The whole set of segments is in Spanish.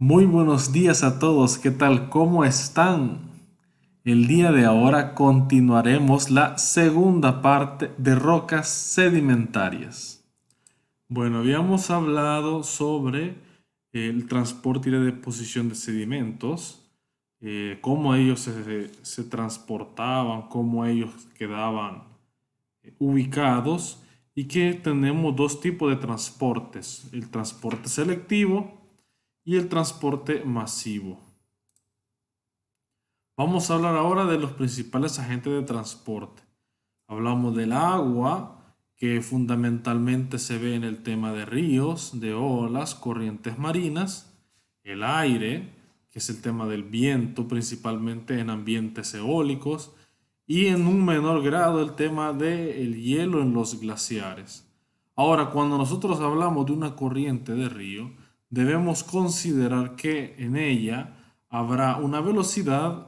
Muy buenos días a todos, ¿qué tal? ¿Cómo están? El día de ahora continuaremos la segunda parte de rocas sedimentarias. Bueno, habíamos hablado sobre el transporte y la deposición de sedimentos, cómo ellos se transportaban, cómo ellos quedaban ubicados y que tenemos dos tipos de transportes, el transporte selectivo y el transporte masivo. Vamos a hablar ahora de los principales agentes de transporte. Hablamos del agua, que fundamentalmente se ve en el tema de ríos, de olas, corrientes marinas. El aire, que es el tema del viento, principalmente en ambientes eólicos. Y en un menor grado el tema del hielo en los glaciares. Ahora, cuando nosotros hablamos de una corriente de río, debemos considerar que en ella habrá una velocidad,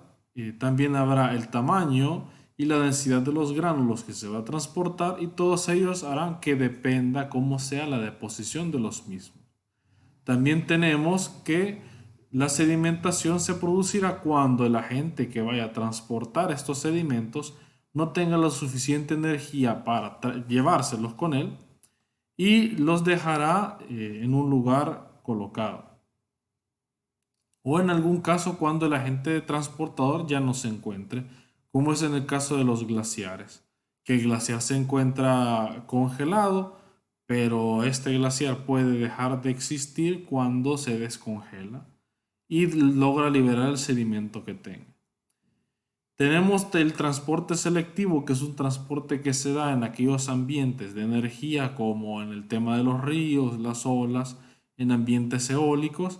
también habrá el tamaño y la densidad de los gránulos que se va a transportar y todos ellos harán que dependa cómo sea la deposición de los mismos. También tenemos que la sedimentación se producirá cuando el agente que vaya a transportar estos sedimentos no tenga la suficiente energía para llevárselos con él y los dejará en un lugar colocado. O en algún caso cuando el agente transportador ya no se encuentre, como es en el caso de los glaciares, que el glaciar se encuentra congelado, pero este glaciar puede dejar de existir cuando se descongela y logra liberar el sedimento que tenga. Tenemos el transporte selectivo, que es un transporte que se da en aquellos ambientes de energía, como en el tema de los ríos, las olas, en ambientes eólicos,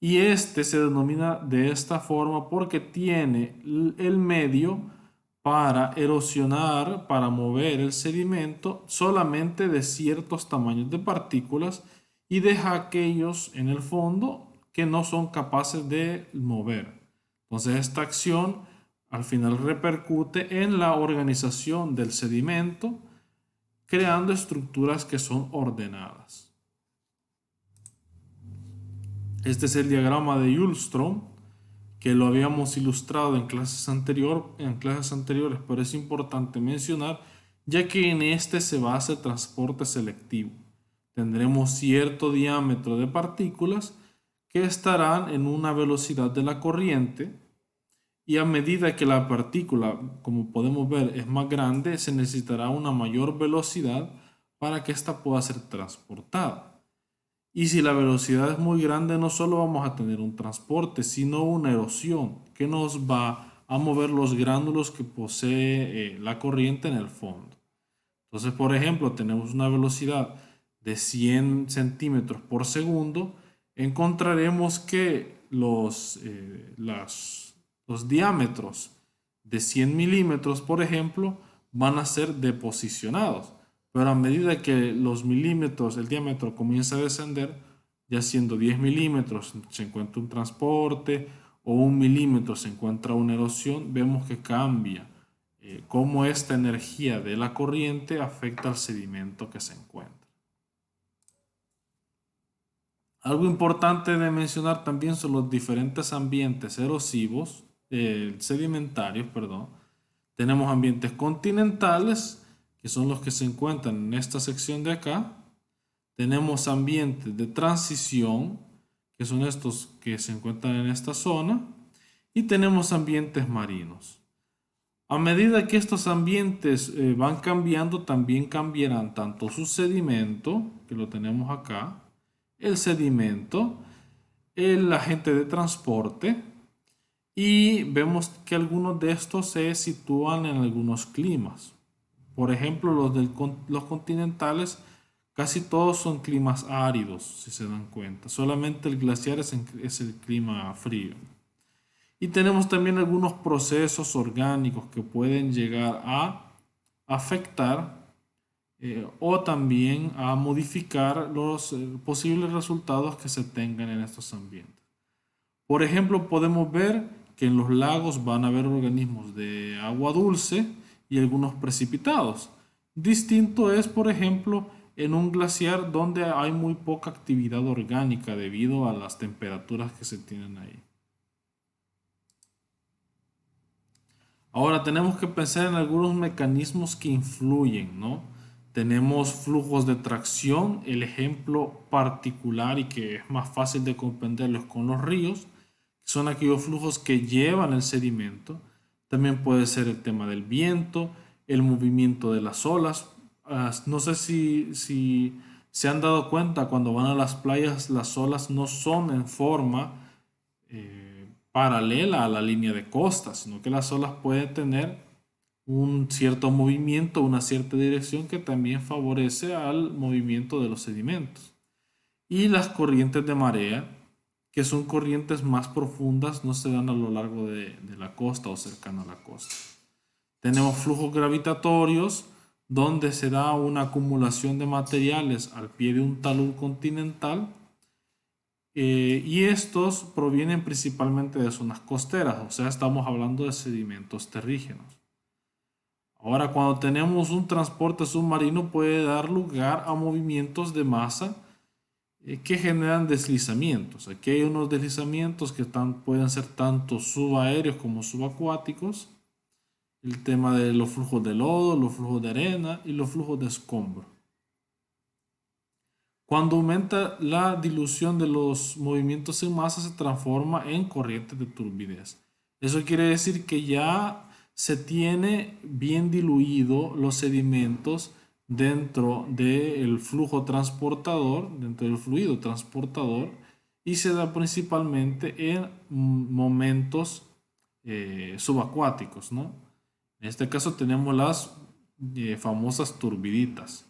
y este se denomina de esta forma porque tiene el medio para erosionar, para mover el sedimento solamente de ciertos tamaños de partículas y deja aquellos en el fondo que no son capaces de mover. Entonces esta acción al final repercute en la organización del sedimento, creando estructuras que son ordenadas. Este es el diagrama de Hjulström, que lo habíamos ilustrado en clases anteriores, pero es importante mencionar, ya que en este se basa el transporte selectivo. Tendremos cierto diámetro de partículas que estarán en una velocidad de la corriente y a medida que la partícula, como podemos ver, es más grande, se necesitará una mayor velocidad para que ésta pueda ser transportada. Y si la velocidad es muy grande, no solo vamos a tener un transporte, sino una erosión que nos va a mover los gránulos que posee la corriente en el fondo. Entonces, por ejemplo, tenemos una velocidad de 100 centímetros por segundo, encontraremos que los diámetros de 100 milímetros, por ejemplo, van a ser deposicionados. Pero a medida que los milímetros, el diámetro comienza a descender, ya siendo 10 milímetros se encuentra un transporte o 1 milímetro se encuentra una erosión, vemos que cambia cómo esta energía de la corriente afecta al sedimento que se encuentra. Algo importante de mencionar también son los diferentes ambientes erosivos, sedimentarios, perdón. Tenemos ambientes continentales, que son los que se encuentran en esta sección de acá. Tenemos ambientes de transición, que son estos que se encuentran en esta zona. Y tenemos ambientes marinos. A medida que estos ambientes van cambiando, también cambiarán tanto su sedimento, que lo tenemos acá, el sedimento, el agente de transporte, y vemos que algunos de estos se sitúan en algunos climas. Por ejemplo, los continentales, casi todos son climas áridos, si se dan cuenta. Solamente el glaciar es el clima frío. Y tenemos también algunos procesos orgánicos que pueden llegar a afectar o también a modificar los posibles resultados que se tengan en estos ambientes. Por ejemplo, podemos ver que en los lagos van a haber organismos de agua dulce y algunos precipitados. Distinto es, por ejemplo, en un glaciar donde hay muy poca actividad orgánica debido a las temperaturas que se tienen ahí. Ahora tenemos que pensar en algunos mecanismos que influyen, ¿no? Tenemos flujos de tracción, el ejemplo particular y que es más fácil de comprenderlos con los ríos, que son aquellos flujos que llevan el sedimento. También puede ser el tema del viento, el movimiento de las olas. No sé si se han dado cuenta cuando van a las playas, las olas no son en forma paralela a la línea de costa, sino que las olas pueden tener un cierto movimiento, una cierta dirección que también favorece al movimiento de los sedimentos. Y las corrientes de marea, que son corrientes más profundas, no se dan a lo largo de la costa o cercano a la costa. Tenemos flujos gravitatorios, donde se da una acumulación de materiales al pie de un talud continental, y estos provienen principalmente de zonas costeras, o sea, estamos hablando de sedimentos terrígenos. Ahora, cuando tenemos un transporte submarino puede dar lugar a movimientos de masa que generan deslizamientos. Aquí hay unos deslizamientos que pueden ser tanto subaéreos como subacuáticos. El tema de los flujos de lodo, los flujos de arena y los flujos de escombro. Cuando aumenta la dilución de los movimientos en masa se transforma en corrientes de turbidez. Eso quiere decir que ya se tiene bien diluido los sedimentos dentro del flujo transportador, dentro del fluido transportador, y se da principalmente en momentos subacuáticos, ¿no? En este caso tenemos las famosas turbiditas,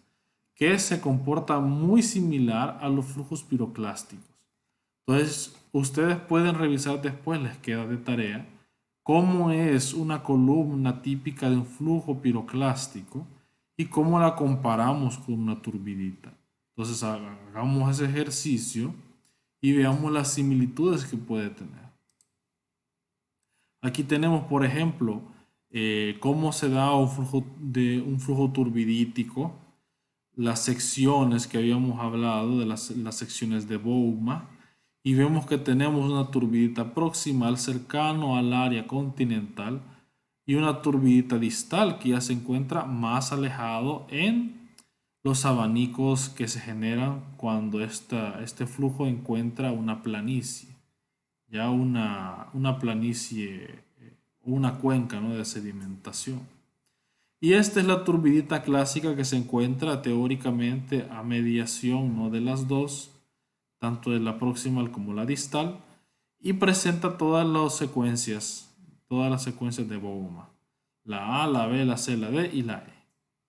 que se comporta muy similar a los flujos piroclásticos. Entonces, ustedes pueden revisar después, les queda de tarea, cómo es una columna típica de un flujo piroclástico y cómo la comparamos con una turbidita. Entonces, hagamos ese ejercicio y veamos las similitudes que puede tener. Aquí tenemos, por ejemplo, cómo se da un flujo turbidítico, las secciones que habíamos hablado de las secciones de Bouma, y vemos que tenemos una turbidita proximal cercano al área continental y una turbidita distal que ya se encuentra más alejado en los abanicos que se generan cuando este flujo encuentra una planicie, ya una planicie, una cuenca, ¿no?, de sedimentación. Y esta es la turbidita clásica que se encuentra teóricamente a mediación, ¿no?, de las dos, tanto de la proximal como la distal, y presenta todas las secuencias de Bouma. La A, la B, la C, la D y la E.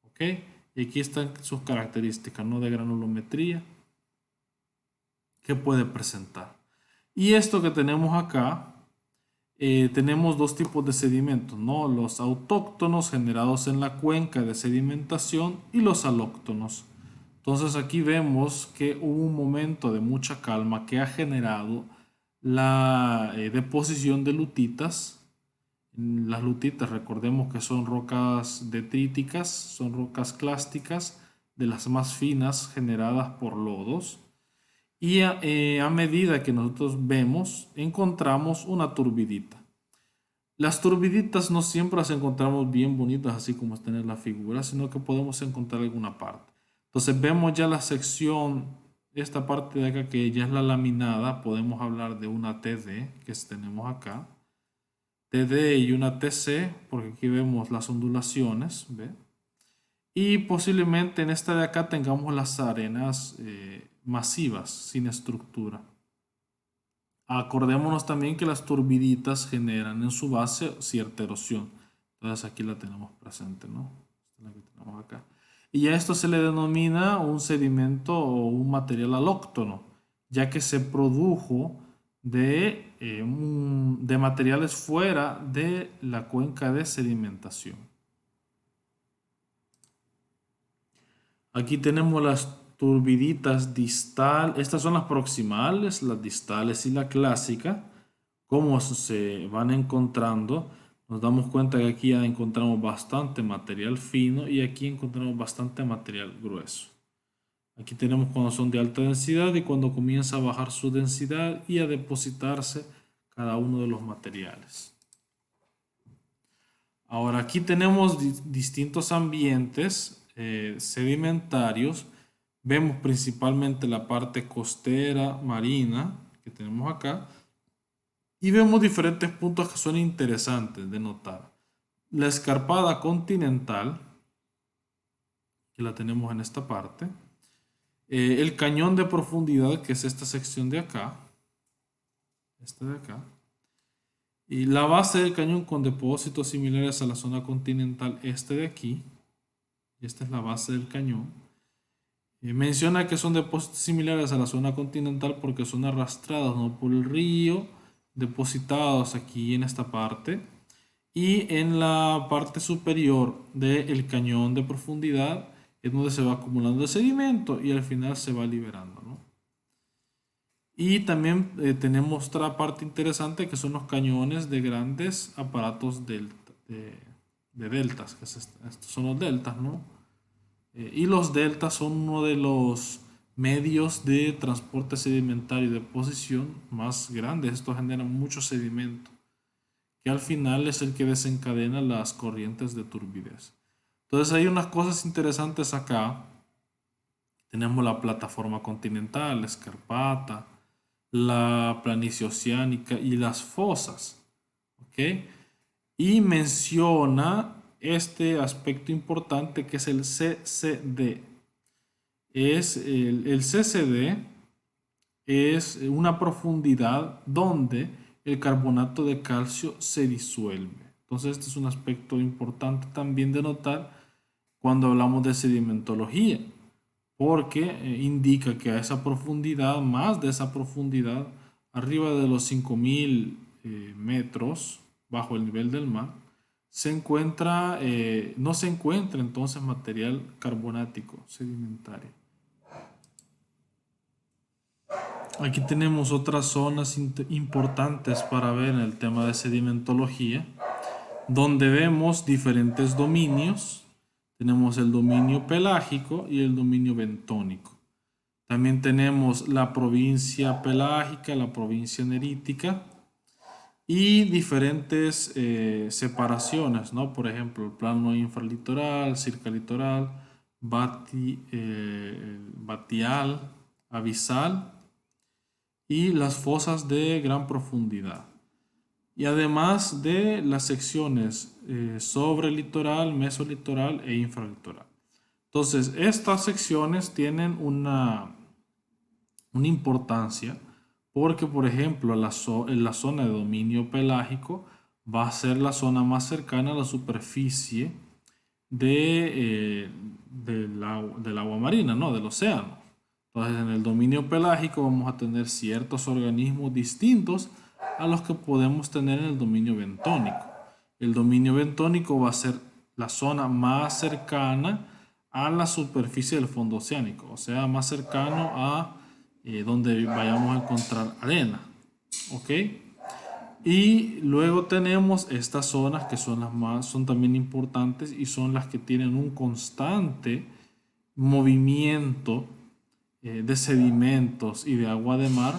¿Ok? Y aquí están sus características, ¿no?, de granulometría que puede presentar. Y esto que tenemos acá, tenemos dos tipos de sedimentos, ¿no? Los autóctonos generados en la cuenca de sedimentación y los alóctonos. Entonces aquí vemos que hubo un momento de mucha calma que ha generado la deposición de lutitas. Las lutitas, recordemos que son rocas detríticas, son rocas clásticas, de las más finas, generadas por lodos. Y a medida que nosotros vemos, encontramos una turbidita. Las turbiditas no siempre las encontramos bien bonitas, así como están en la figura, sino que podemos encontrar alguna parte. Entonces vemos ya la sección, esta parte de acá que ya es la laminada, podemos hablar de una TD que tenemos acá. TD y una TC, porque aquí vemos las ondulaciones, ¿ve? Y posiblemente en esta de acá tengamos las arenas masivas, sin estructura. Acordémonos también que las turbiditas generan en su base cierta erosión. Entonces aquí la tenemos presente, ¿no? Esta es la que tenemos acá. Y a esto se le denomina un sedimento o un material alóctono, ya que se produjo de materiales fuera de la cuenca de sedimentación. Aquí tenemos las turbiditas distal, estas son las proximales, las distales y la clásica. Cómo se van encontrando, nos damos cuenta que aquí ya encontramos bastante material fino y aquí encontramos bastante material grueso. Aquí tenemos cuando son de alta densidad y cuando comienza a bajar su densidad y a depositarse cada uno de los materiales. Ahora aquí tenemos distintos ambientes sedimentarios. Vemos principalmente la parte costera marina que tenemos acá. Y vemos diferentes puntos que son interesantes de notar. La escarpada continental, que la tenemos en esta parte. El cañón de profundidad, que es esta sección de acá. Esta de acá. Y la base del cañón con depósitos similares a la zona continental, este de aquí. Y esta es la base del cañón. Menciona que son depósitos similares a la zona continental porque son arrastrados, ¿no?, por el río, depositados aquí en esta parte. Y en la parte superior del cañón de profundidad es donde se va acumulando el sedimento y al final se va liberando, ¿no? Y también tenemos otra parte interesante que son los cañones de grandes aparatos de deltas, que estos son los deltas, ¿no? Y los deltas son uno de los medios de transporte sedimentario y deposición más grandes. Esto genera mucho sedimento, que al final es el que desencadena las corrientes de turbidez. Entonces hay unas cosas interesantes acá. Tenemos la plataforma continental, la escarpata, la planicie oceánica y las fosas. ¿Ok? Y menciona este aspecto importante que es el CCD. El CCD es una profundidad donde el carbonato de calcio se disuelve. Entonces este es un aspecto importante también de notar cuando hablamos de sedimentología, porque indica que a esa profundidad, más de esa profundidad, arriba de los 5000 metros bajo el nivel del mar, no se encuentra entonces material carbonático sedimentario. Aquí tenemos otras zonas importantes para ver en el tema de sedimentología, donde vemos diferentes dominios. Tenemos el dominio pelágico y el dominio bentónico. También tenemos la provincia pelágica, la provincia nerítica y diferentes separaciones, ¿no? Por ejemplo, el plano infralitoral, circalitoral, batial, abisal y las fosas de gran profundidad. Y además de las secciones sobrelitoral, mesolitoral e infralitoral. Entonces, estas secciones tienen una importancia porque, por ejemplo, en la zona de dominio pelágico va a ser la zona más cercana a la superficie del agua marina, ¿no?, del océano. Entonces, en el dominio pelágico vamos a tener ciertos organismos distintos a los que podemos tener en el dominio bentónico. El dominio bentónico va a ser la zona más cercana a la superficie del fondo oceánico, o sea, más cercano a donde vayamos a encontrar arena. ¿Ok? Y luego tenemos estas zonas que son también importantes y son las que tienen un constante movimiento de sedimentos y de agua de mar,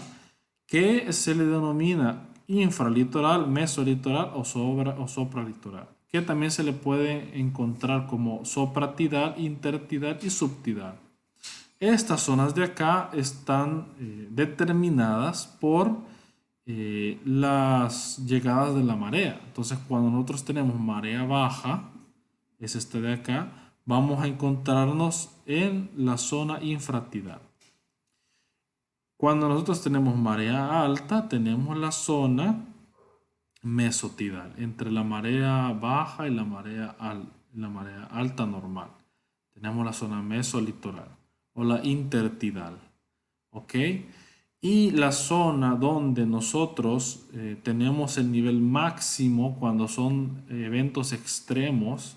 que se le denomina infralitoral, mesolitoral o sopralitoral, que también se le puede encontrar como sopratidal, intertidal y subtidal. Estas zonas de acá están determinadas por las llegadas de la marea. Entonces, cuando nosotros tenemos marea baja, es este de acá, vamos a encontrarnos en la zona infratidal. Cuando nosotros tenemos marea alta, tenemos la zona mesotidal, entre la marea baja y la marea alta normal. Tenemos la zona mesolitoral o la intertidal. ¿Ok? Y la zona donde nosotros tenemos el nivel máximo cuando son eventos extremos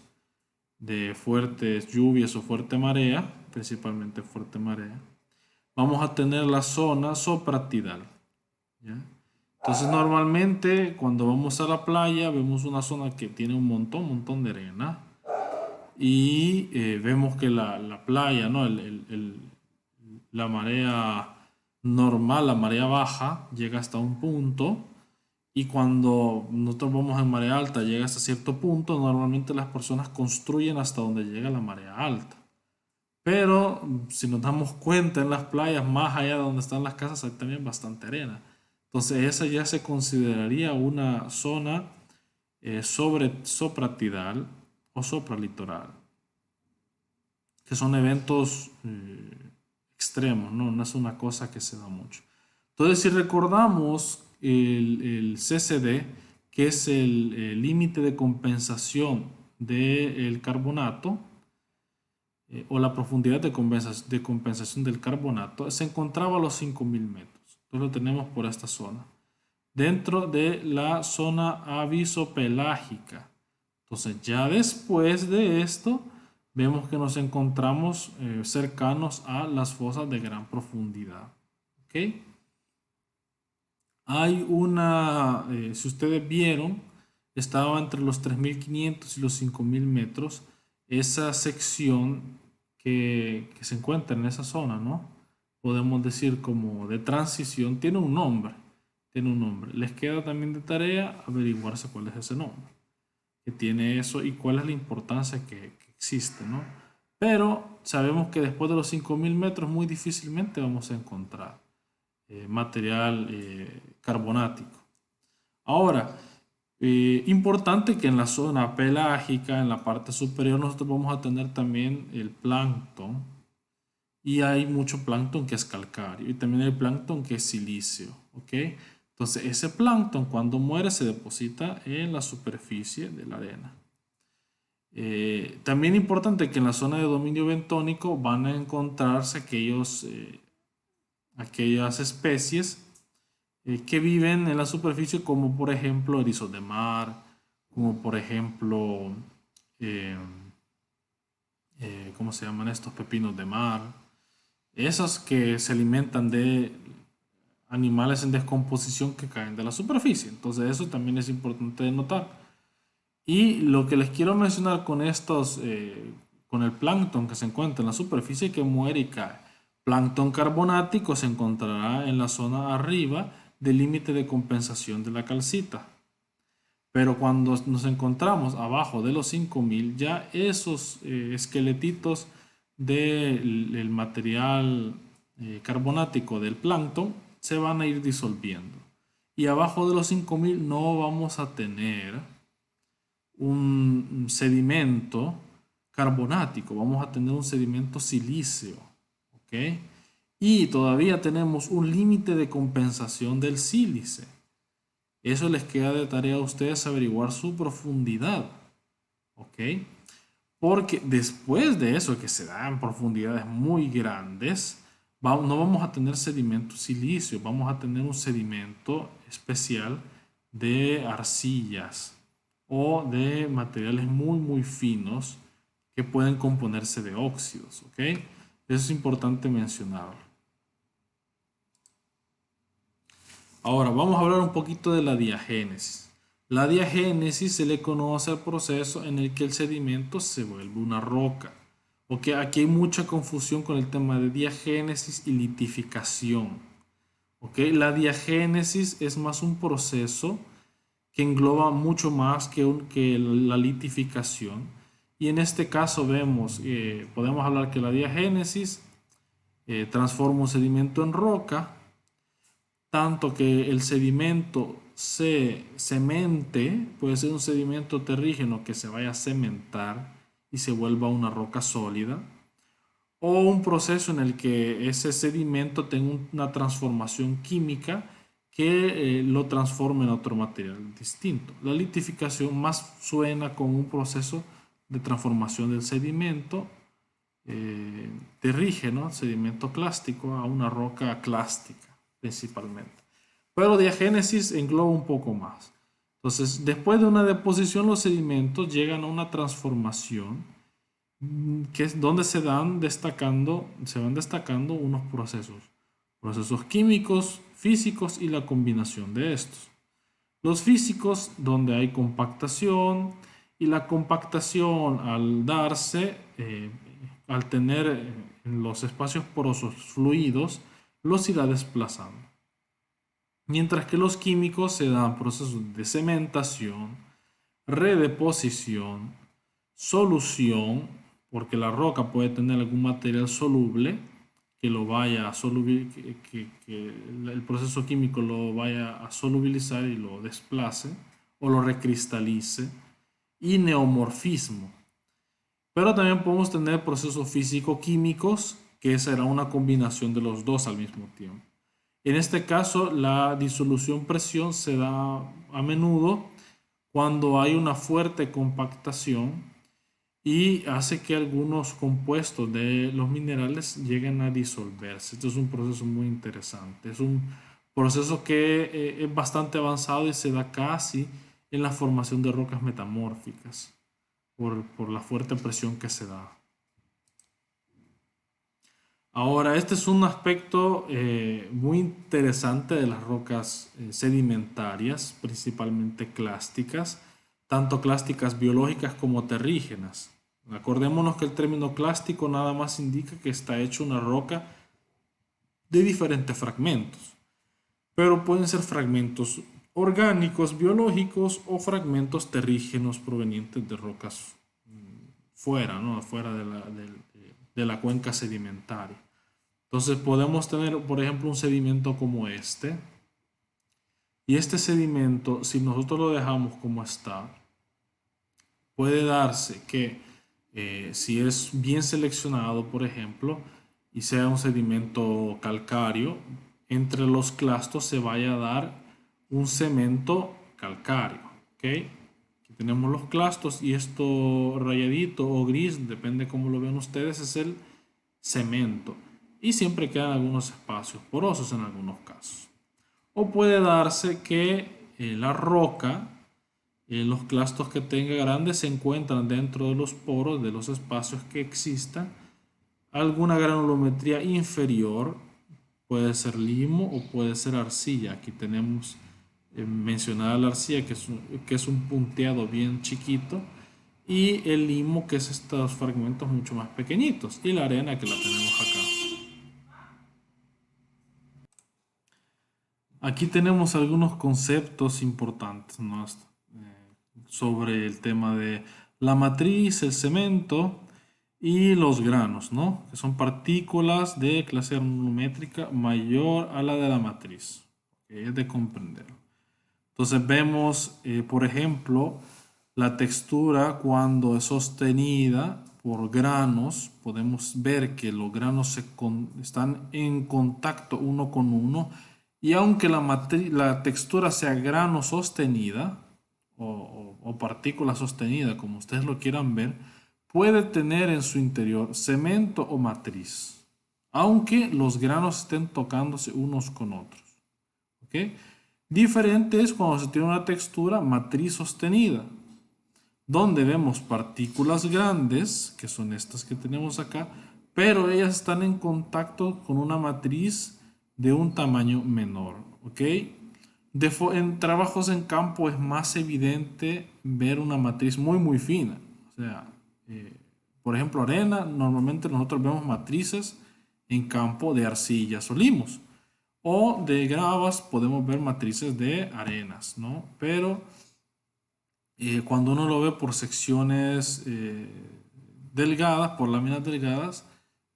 de fuertes lluvias o fuerte marea, principalmente fuerte marea, vamos a tener la zona sopratidal. ¿Ya? Entonces normalmente cuando vamos a la playa vemos una zona que tiene un montón de arena y vemos que la playa, ¿no?, la marea normal, la marea baja, llega hasta un punto. Y cuando nosotros vamos en marea alta, llega hasta cierto punto, normalmente las personas construyen hasta donde llega la marea alta. Pero si nos damos cuenta en las playas, más allá de donde están las casas, hay también bastante arena. Entonces esa ya se consideraría una zona sopratidal o sopralitoral, que son eventos extremos, ¿no? No es una cosa que se da mucho. Entonces, si recordamos el CCD, que es el límite de compensación del carbonato, o la profundidad de compensación del carbonato, se encontraba a los 5000 metros. Entonces lo tenemos por esta zona. Dentro de la zona avisopelágica. Entonces ya después de esto, vemos que nos encontramos cercanos a las fosas de gran profundidad. ¿Ok? Hay una, si ustedes vieron, estaba entre los 3500 y los 5000 metros, esa sección que se encuentra en esa zona, ¿no? Podemos decir como de transición, tiene un nombre, tiene un nombre. Les queda también de tarea averiguarse cuál es ese nombre, que tiene eso y cuál es la importancia que existe, ¿no? Pero sabemos que después de los 5000 metros muy difícilmente vamos a encontrar material carbonático. Ahora, importante que en la zona pelágica, en la parte superior, nosotros vamos a tener también el plancton. Y hay mucho plancton que es calcáreo. Y también hay plancton que es silicio. ¿Ok? Entonces, ese plancton cuando muere se deposita en la superficie de la arena. También importante que en la zona de dominio bentónico van a encontrarse aquellas especies que viven en la superficie, como por ejemplo erizos de mar, como por ejemplo, eh, ¿cómo se llaman estos? Pepinos de mar. Esos que se alimentan de animales en descomposición que caen de la superficie. Entonces eso también es importante de notar. Y lo que les quiero mencionar con estos, con el plancton que se encuentra en la superficie que muere y cae. Plancton carbonático se encontrará en la zona arriba del límite de compensación de la calcita. Pero cuando nos encontramos abajo de los 5000, ya esos esqueletitos del material carbonático del plancton se van a ir disolviendo. Y abajo de los 5000 no vamos a tener un sedimento carbonático, vamos a tener un sedimento silíceo. ¿Ok? Y todavía tenemos un límite de compensación del sílice. Eso les queda de tarea a ustedes averiguar su profundidad. ¿Ok? Porque después de eso, que se da en profundidades muy grandes, no vamos a tener sedimento silicio, vamos a tener un sedimento especial de arcillas o de materiales muy, muy finos que pueden componerse de óxidos. ¿Ok? Eso es importante mencionarlo. Ahora vamos a hablar un poquito de la diagénesis. La diagénesis se le conoce al proceso en el que el sedimento se vuelve una roca. Ok, aquí hay mucha confusión con el tema de diagénesis y litificación. Ok, la diagénesis es más un proceso que engloba mucho más que la litificación. Y en este caso vemos, podemos hablar que la diagénesis transforma un sedimento en roca, tanto que el sedimento se cemente, puede ser un sedimento terrígeno que se vaya a cementar y se vuelva una roca sólida, o un proceso en el que ese sedimento tenga una transformación química que lo transforme en otro material distinto. La litificación más suena con un proceso de transformación del sedimento terrígeno, sedimento clástico, a una roca clástica principalmente. Pero diagénesis engloba un poco más. Entonces, después de una deposición, los sedimentos llegan a una transformación que es donde se van destacando unos procesos químicos, físicos y la combinación de estos. Los físicos, donde hay compactación, y la compactación al darse al tener en los espacios porosos fluidos, los irá desplazando. Mientras que los químicos se dan procesos de cementación, redeposición, solución, porque la roca puede tener algún material soluble que lo vaya a solubilizar, que el proceso químico lo vaya a solubilizar y lo desplace o lo recristalice, y neomorfismo. Pero también podemos tener procesos físico-químicos, que será una combinación de los dos al mismo tiempo. En este caso, la disolución-presión se da a menudo cuando hay una fuerte compactación y hace que algunos compuestos de los minerales lleguen a disolverse. Esto es un proceso muy interesante. Es un proceso que es bastante avanzado y se da casi en la formación de rocas metamórficas por la fuerte presión que se da. Ahora, este es un aspecto muy interesante de las rocas sedimentarias, principalmente clásticas, tanto clásticas biológicas como terrígenas. Acordémonos que el término clástico nada más indica que está hecho una roca de diferentes fragmentos, pero pueden ser fragmentos orgánicos, biológicos o fragmentos terrígenos provenientes de rocas fuera, ¿no? Fuera de la cuenca sedimentaria. Entonces podemos tener, por ejemplo, un sedimento como este. Y este sedimento, si nosotros lo dejamos como está, puede darse que si es bien seleccionado, por ejemplo, y sea un sedimento calcáreo, entre los clastos se vaya a dar un cemento calcáreo. ¿Ok? Aquí tenemos los clastos y esto rayadito o gris, depende cómo lo vean ustedes, es el cemento. Y siempre quedan algunos espacios porosos en algunos casos. O puede darse que la roca, los clastos que tenga grandes, se encuentran dentro de los poros, de los espacios que existan, alguna granulometría inferior, puede ser limo o puede ser arcilla. Aquí tenemos mencionada la arcilla, que es un punteado bien chiquito, y el limo, que es estos fragmentos mucho más pequeñitos, y la arena, que la tenemos acá. Aquí tenemos algunos conceptos importantes, ¿no? Sobre el tema de la matriz, el cemento y los granos, ¿no? Que son partículas de clase granulométrica mayor a la de la matriz. Es de comprender. Entonces vemos, por ejemplo, la textura cuando es sostenida por granos. Podemos ver que los granos están en contacto uno con uno. Y aunque la textura sea grano sostenida o partícula sostenida, como ustedes lo quieran ver, puede tener en su interior cemento o matriz, aunque los granos estén tocándose unos con otros. ¿Ok? Diferente es cuando se tiene una textura matriz sostenida, donde vemos partículas grandes, que son estas que tenemos acá, pero ellas están en contacto con una matriz de un tamaño menor. ¿Ok? En trabajos en campo es más evidente ver una matriz muy fina. O sea, por ejemplo, arena, normalmente nosotros vemos matrices en campo de arcillas o limos. O de gravas podemos ver matrices de arenas, ¿no? Pero cuando uno lo ve por secciones delgadas, por láminas delgadas,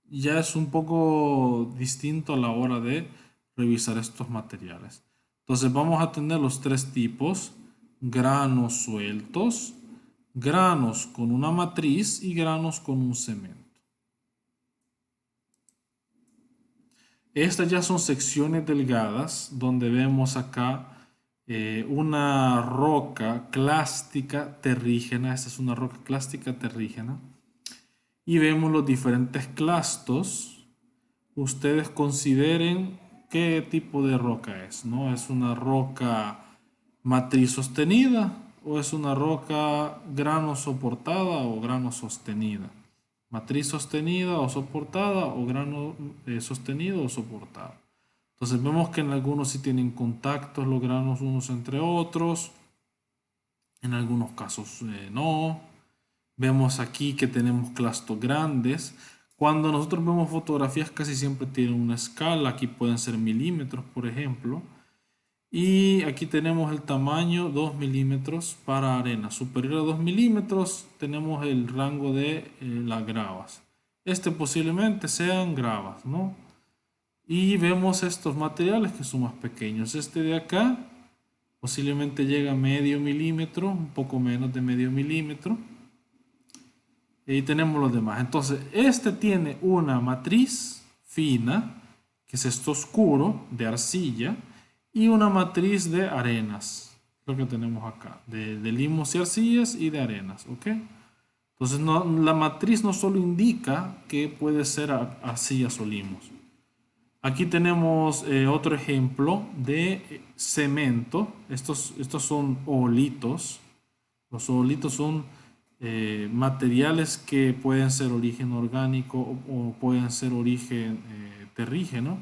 ya es un poco distinto a la hora de revisar estos materiales. Entonces vamos a tener los tres tipos: granos sueltos, granos con una matriz y granos con un cemento. Estas ya son secciones delgadas donde vemos acá una roca clástica terrígena. Esta es una roca clástica terrígena. Y vemos los diferentes clastos. Ustedes consideren qué tipo de roca es, ¿no? ¿Es una roca matriz sostenida o es una roca grano soportada o grano sostenida? Matriz sostenida o soportada o grano sostenido o soportado. Entonces vemos que en algunos sí tienen contactos los granos unos entre otros, en algunos casos no. Vemos aquí que tenemos clastos grandes. Cuando nosotros vemos fotografías casi siempre tienen una escala, aquí pueden ser milímetros, por ejemplo. Y aquí tenemos el tamaño 2 milímetros para arena. Superior a 2 milímetros tenemos el rango de las gravas. Este posiblemente sean gravas, ¿no? Y vemos estos materiales que son más pequeños. Este de acá posiblemente llega a medio milímetro, un poco menos de medio milímetro. Y tenemos los demás. Entonces, este tiene una matriz fina, que es esto oscuro, de arcilla, y una matriz de arenas, lo que tenemos acá, de limos y arcillas y de arenas, ¿ok? Entonces, la matriz no solo indica que puede ser arcillas o limos. Aquí tenemos otro ejemplo de cemento. Estos son oolitos. Los oolitos son materiales que pueden ser origen orgánico o pueden ser origen terrígeno,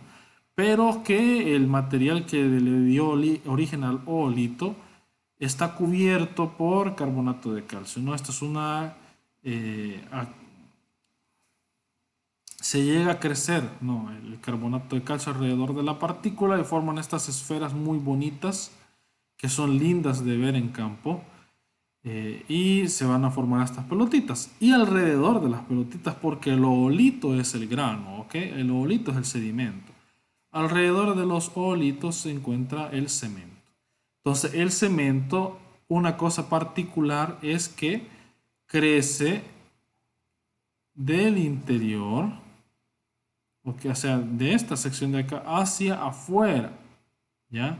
pero que el material que le dio origen al oolito está cubierto por carbonato de calcio, ¿no? Esta es una... se llega a crecer, ¿no? El carbonato de calcio alrededor de la partícula y forman estas esferas muy bonitas que son lindas de ver en campo. Y se van a formar estas pelotitas. Y alrededor de las pelotitas, porque el oolito es el grano, ¿ok? El oolito es el sedimento. Alrededor de los oolitos se encuentra el cemento. Entonces, el cemento, una cosa particular es que crece del interior, ¿ok? O sea, de esta sección de acá hacia afuera, ¿ya?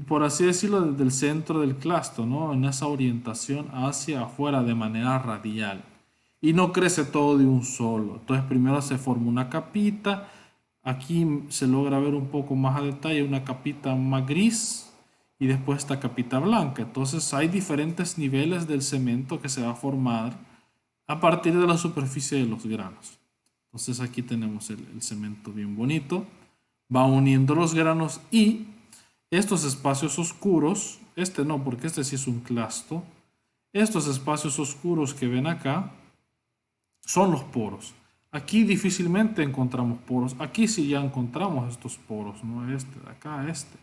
Por así decirlo, desde el centro del clasto, ¿no? En esa orientación hacia afuera de manera radial. Y no crece todo de un solo. Entonces primero se forma una capita. Aquí se logra ver un poco más a detalle una capita más gris y después esta capita blanca. Entonces hay diferentes niveles del cemento que se va a formar a partir de la superficie de los granos. Entonces aquí tenemos el cemento bien bonito. Va uniendo los granos y estos espacios oscuros, este no, porque este sí es un clasto. Estos espacios oscuros que ven acá son los poros. Aquí difícilmente encontramos poros. Aquí sí ya encontramos estos poros, ¿no? Este de acá, este.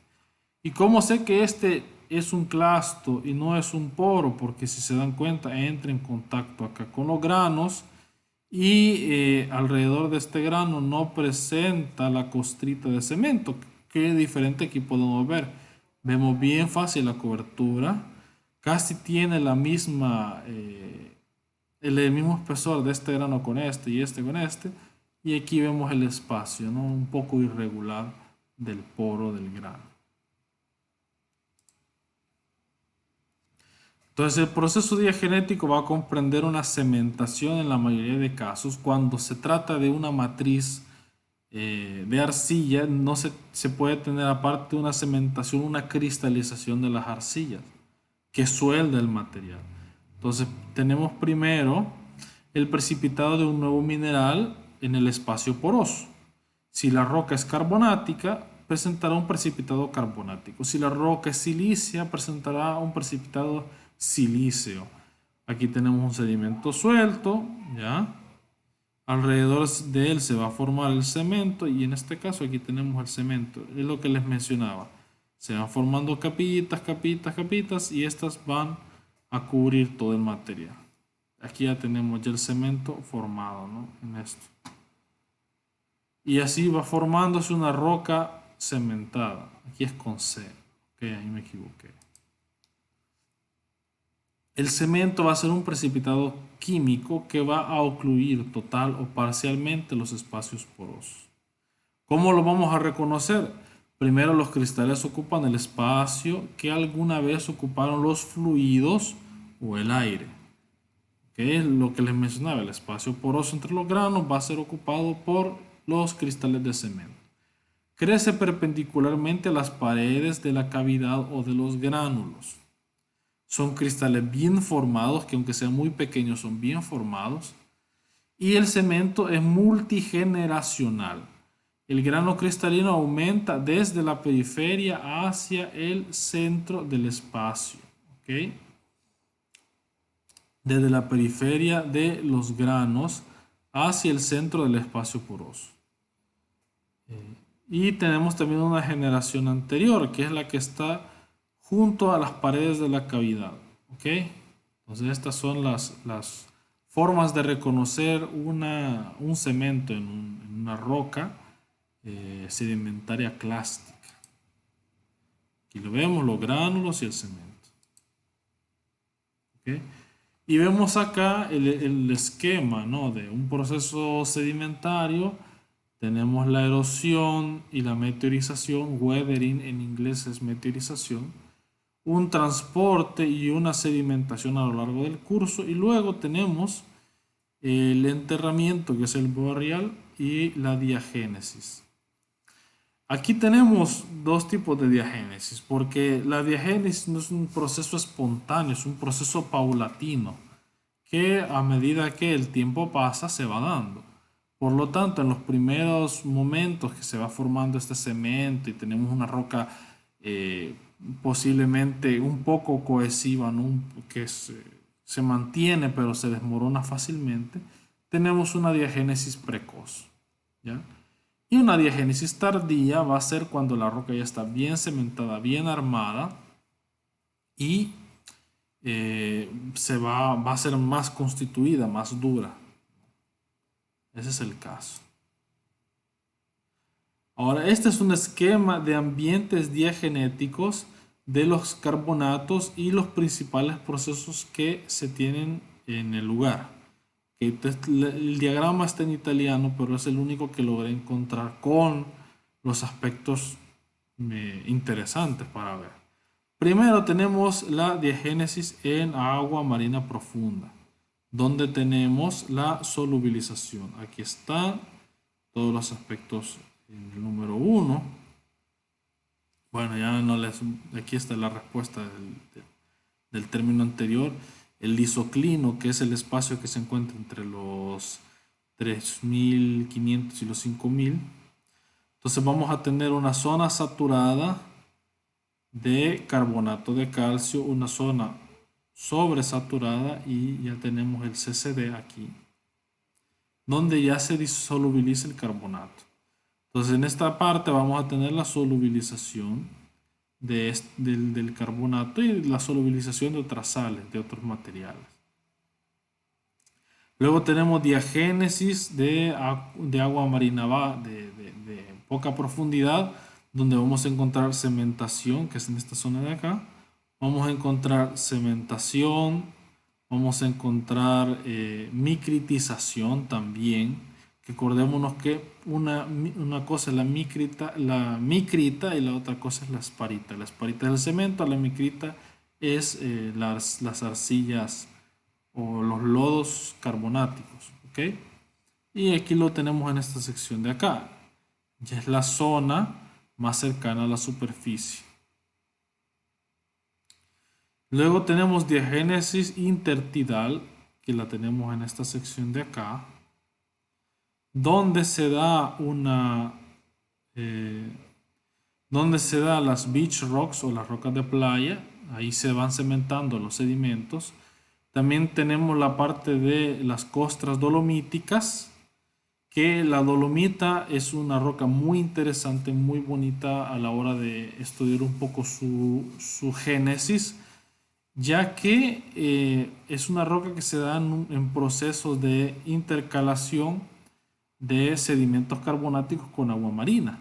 ¿Y cómo sé que este es un clasto y no es un poro? Porque si se dan cuenta, entra en contacto acá con los granos y alrededor de este grano no presenta la costrita de cemento. Qué diferente aquí podemos ver. Vemos bien fácil la cobertura. Casi tiene la misma, el mismo espesor de este grano con este y este con este. Y aquí vemos el espacio, ¿no? Un poco irregular del poro del grano. Entonces, el proceso diagenético va a comprender una cementación en la mayoría de casos. Cuando se trata de una matriz de arcilla, no se puede tener aparte de una cementación, una cristalización de las arcillas que suelda el material. Entonces, tenemos primero el precipitado de un nuevo mineral en el espacio poroso. Si la roca es carbonática, presentará un precipitado carbonático. Si la roca es silicia, presentará un precipitado silíceo. Aquí tenemos un sedimento suelto, ¿ya? Alrededor de él se va a formar el cemento y en este caso aquí tenemos el cemento. Es lo que les mencionaba. Se van formando capitas, capitas, capitas y estas van a cubrir todo el material. Aquí ya tenemos ya el cemento formado, ¿no? En esto. Y así va formándose una roca cementada. Aquí es con C. Ok, ahí me equivoqué. El cemento va a ser un precipitado químico que va a ocluir total o parcialmente los espacios porosos. ¿Cómo lo vamos a reconocer? Primero, los cristales ocupan el espacio que alguna vez ocuparon los fluidos o el aire. Que es lo que les mencionaba, el espacio poroso entre los granos va a ser ocupado por los cristales de cemento. Crece perpendicularmente a las paredes de la cavidad o de los gránulos. Son cristales bien formados, que aunque sean muy pequeños, son bien formados. Y el cemento es multigeneracional. El grano cristalino aumenta desde la periferia hacia el centro del espacio. ¿Okay? Desde la periferia de los granos hacia el centro del espacio poroso. Y tenemos también una generación anterior, que es la que está junto a las paredes de la cavidad. ¿Ok? Entonces estas son las formas de reconocer un cemento en una roca sedimentaria clástica. Aquí lo vemos, los gránulos y el cemento. ¿Ok? Y vemos acá el esquema, ¿no?, de un proceso sedimentario. Tenemos la erosión y la meteorización. Weathering en inglés es meteorización. Un transporte y una sedimentación a lo largo del curso. Y luego tenemos el enterramiento, que es el burial, y la diagénesis. Aquí tenemos dos tipos de diagénesis, porque la diagénesis no es un proceso espontáneo, es un proceso paulatino, que a medida que el tiempo pasa se va dando. Por lo tanto, en los primeros momentos que se va formando este cemento y tenemos una roca posiblemente un poco cohesiva, ¿no?, que se mantiene pero se desmorona fácilmente, tenemos una diagénesis precoz, ¿ya? Y una diagénesis tardía va a ser cuando la roca ya está bien cementada, bien armada y va a ser más constituida, más dura. Ese es el caso. Ahora, este es un esquema de ambientes diagenéticos de los carbonatos y los principales procesos que se tienen en el lugar. El diagrama está en italiano, pero es el único que logré encontrar con los aspectos interesantes para ver. Primero tenemos la diagénesis en agua marina profunda, donde tenemos la solubilización. Aquí están todos los aspectos en el número 1. Bueno, ya no les... Aquí está la respuesta del término anterior. El lisoclino, que es el espacio que se encuentra entre los 3500 y los 5000. Entonces vamos a tener una zona saturada de carbonato de calcio, una zona sobresaturada y ya tenemos el CCD aquí, donde ya se disolubiliza el carbonato. Entonces en esta parte vamos a tener la solubilización del carbonato y la solubilización de otras sales, de otros materiales. Luego tenemos diagénesis de agua marina de poca profundidad, donde vamos a encontrar cementación, que es en esta zona de acá. Vamos a encontrar cementación, vamos a encontrar micritización también, que acordémonos que una cosa es la micrita y la otra cosa es la esparita. La esparita es el cemento, la micrita es las arcillas o los lodos carbonáticos, ¿ok? Y aquí lo tenemos en esta sección de acá. Ya es la zona más cercana a la superficie. Luego tenemos diagénesis intertidal, que la tenemos en esta sección de acá, donde se da las beach rocks o las rocas de playa. Ahí se van cementando los sedimentos. También tenemos la parte de las costras dolomíticas, que la dolomita es una roca muy interesante, muy bonita a la hora de estudiar un poco su génesis, ya que es una roca que se da en procesos de intercalación de sedimentos carbonáticos con agua marina.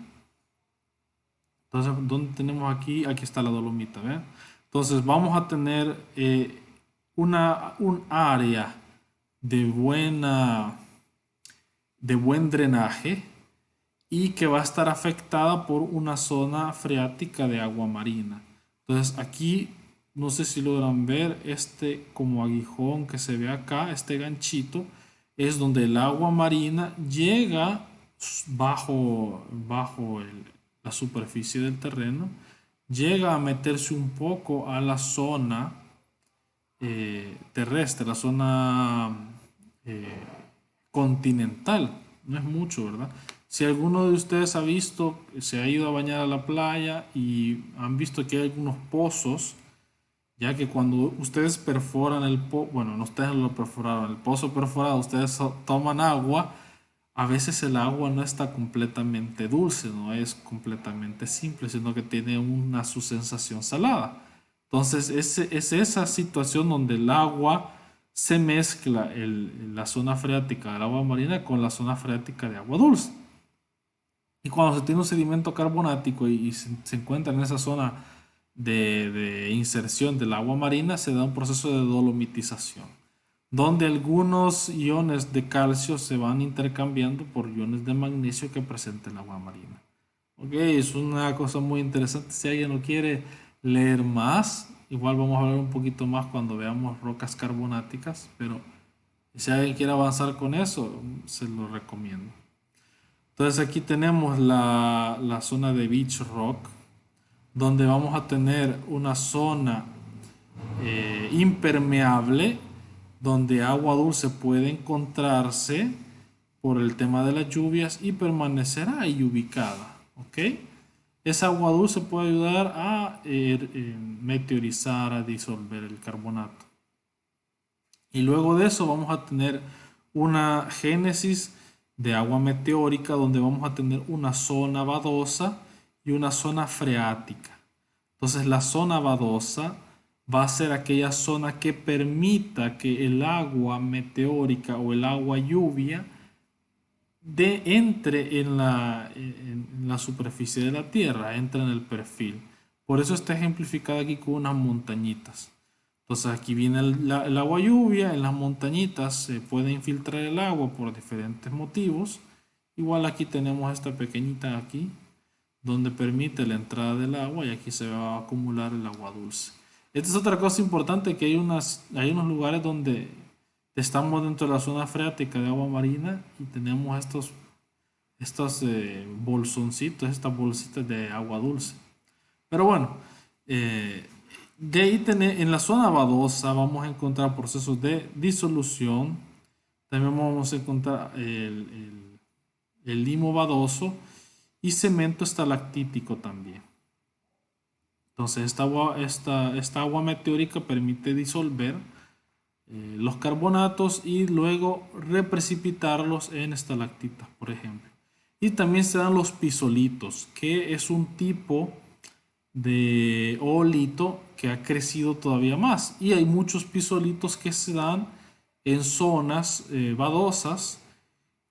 Entonces, ¿dónde tenemos aquí? Aquí está la dolomita, ¿ven? Entonces vamos a tener un área de buen drenaje y que va a estar afectada por una zona freática de agua marina. Entonces aquí, no sé si logran ver este como aguijón que se ve acá, este ganchito, es donde el agua marina llega bajo la superficie del terreno, llega a meterse un poco a la zona terrestre, la zona continental. No es mucho, ¿verdad? Si alguno de ustedes ha se ha ido a bañar a la playa y han visto que hay algunos pozos ya que cuando ustedes perforan el pozo, bueno, no ustedes lo perforaron, el pozo perforado, ustedes toman agua, a veces el agua no está completamente dulce, no es completamente simple, sino que tiene su sensación salada. Entonces, es esa situación donde el agua se mezcla la zona freática del agua marina con la zona freática de agua dulce. Y cuando se tiene un sedimento carbonático y se encuentra en esa zona de inserción del agua marina, se da un proceso de dolomitización, donde algunos iones de calcio se van intercambiando por iones de magnesio que presenta el agua marina. Ok, es una cosa muy interesante. Si alguien lo quiere leer más, igual vamos a hablar un poquito más cuando veamos rocas carbonáticas, pero si alguien quiere avanzar con eso, se lo recomiendo. Entonces aquí tenemos la zona de Beach Rock, donde vamos a tener una zona impermeable, donde agua dulce puede encontrarse por el tema de las lluvias y permanecerá ahí ubicada. ¿Ok? Esa agua dulce puede ayudar a meteorizar, a disolver el carbonato. Y luego de eso vamos a tener una génesis de agua meteórica donde vamos a tener una zona badosa y una zona freática. Entonces la zona badosa va a ser aquella zona que permita que el agua meteórica o el agua lluvia entre en la superficie de la Tierra, entre en el perfil. Por eso está ejemplificada aquí con unas montañitas. Entonces aquí viene el agua lluvia, en las montañitas se puede infiltrar el agua por diferentes motivos. Igual aquí tenemos esta pequeñita aquí, donde permite la entrada del agua y aquí se va a acumular el agua dulce. Esta es otra cosa importante, que hay unos lugares donde estamos dentro de la zona freática de agua marina y tenemos estos bolsoncitos, estas bolsitas de agua dulce. Pero bueno, eh, de ahí en la zona badosa vamos a encontrar procesos de disolución. También vamos a encontrar el limo badoso y cemento estalactítico también. Entonces esta agua meteórica permite disolver los carbonatos y luego reprecipitarlos en estalactitas, por ejemplo. Y también se dan los pisolitos, que es un tipo de oolito que ha crecido todavía más. Y hay muchos pisolitos que se dan en zonas badosas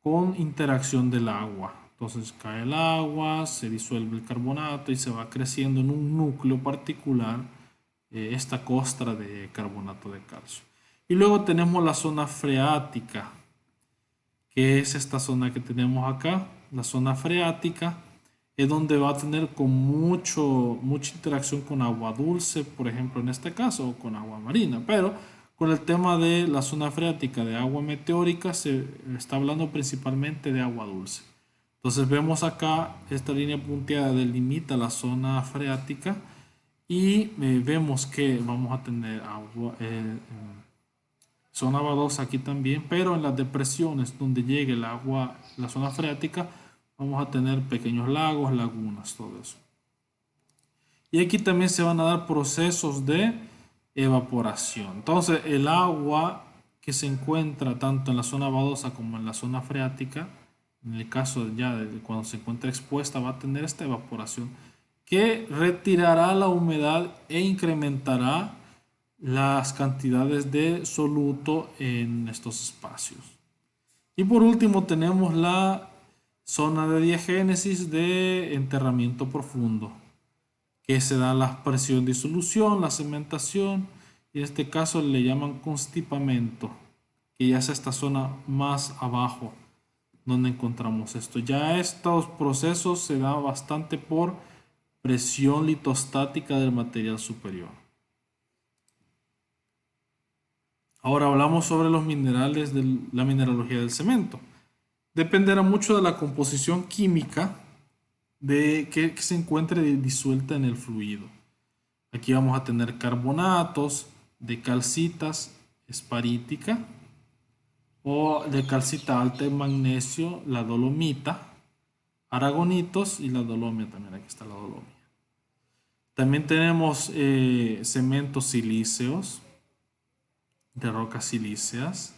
con interacción del agua. Entonces cae el agua, se disuelve el carbonato y se va creciendo en un núcleo particular esta costra de carbonato de calcio. Y luego tenemos la zona freática, que es esta zona que tenemos acá. La zona freática es donde va a tener mucha interacción con agua dulce, por ejemplo en este caso, o con agua marina. Pero con el tema de la zona freática de agua meteórica se está hablando principalmente de agua dulce. Entonces vemos acá esta línea punteada delimita la zona freática y vemos que vamos a tener agua, zona badosa aquí también, pero en las depresiones donde llegue el agua, la zona freática, vamos a tener pequeños lagos, lagunas, todo eso. Y aquí también se van a dar procesos de evaporación. Entonces el agua que se encuentra tanto en la zona badosa como en la zona freática, en el caso ya de cuando se encuentra expuesta, va a tener esta evaporación que retirará la humedad e incrementará las cantidades de soluto en estos espacios. Y por último tenemos la zona de diagénesis de enterramiento profundo, que se da la presión de disolución, la cementación, y en este caso le llaman constipamiento, que ya es esta zona más abajo donde encontramos esto. Ya estos procesos se dan bastante por presión litostática del material superior. Ahora hablamos sobre los minerales de la mineralogía del cemento. Dependerá mucho de la composición química de que se encuentre disuelta en el fluido. Aquí vamos a tener carbonatos de calcitas esparítica o de calcita alta en magnesio, la dolomita, aragonitos y la dolomia también. Aquí está la dolomia. También tenemos cementos silíceos, de rocas silíceas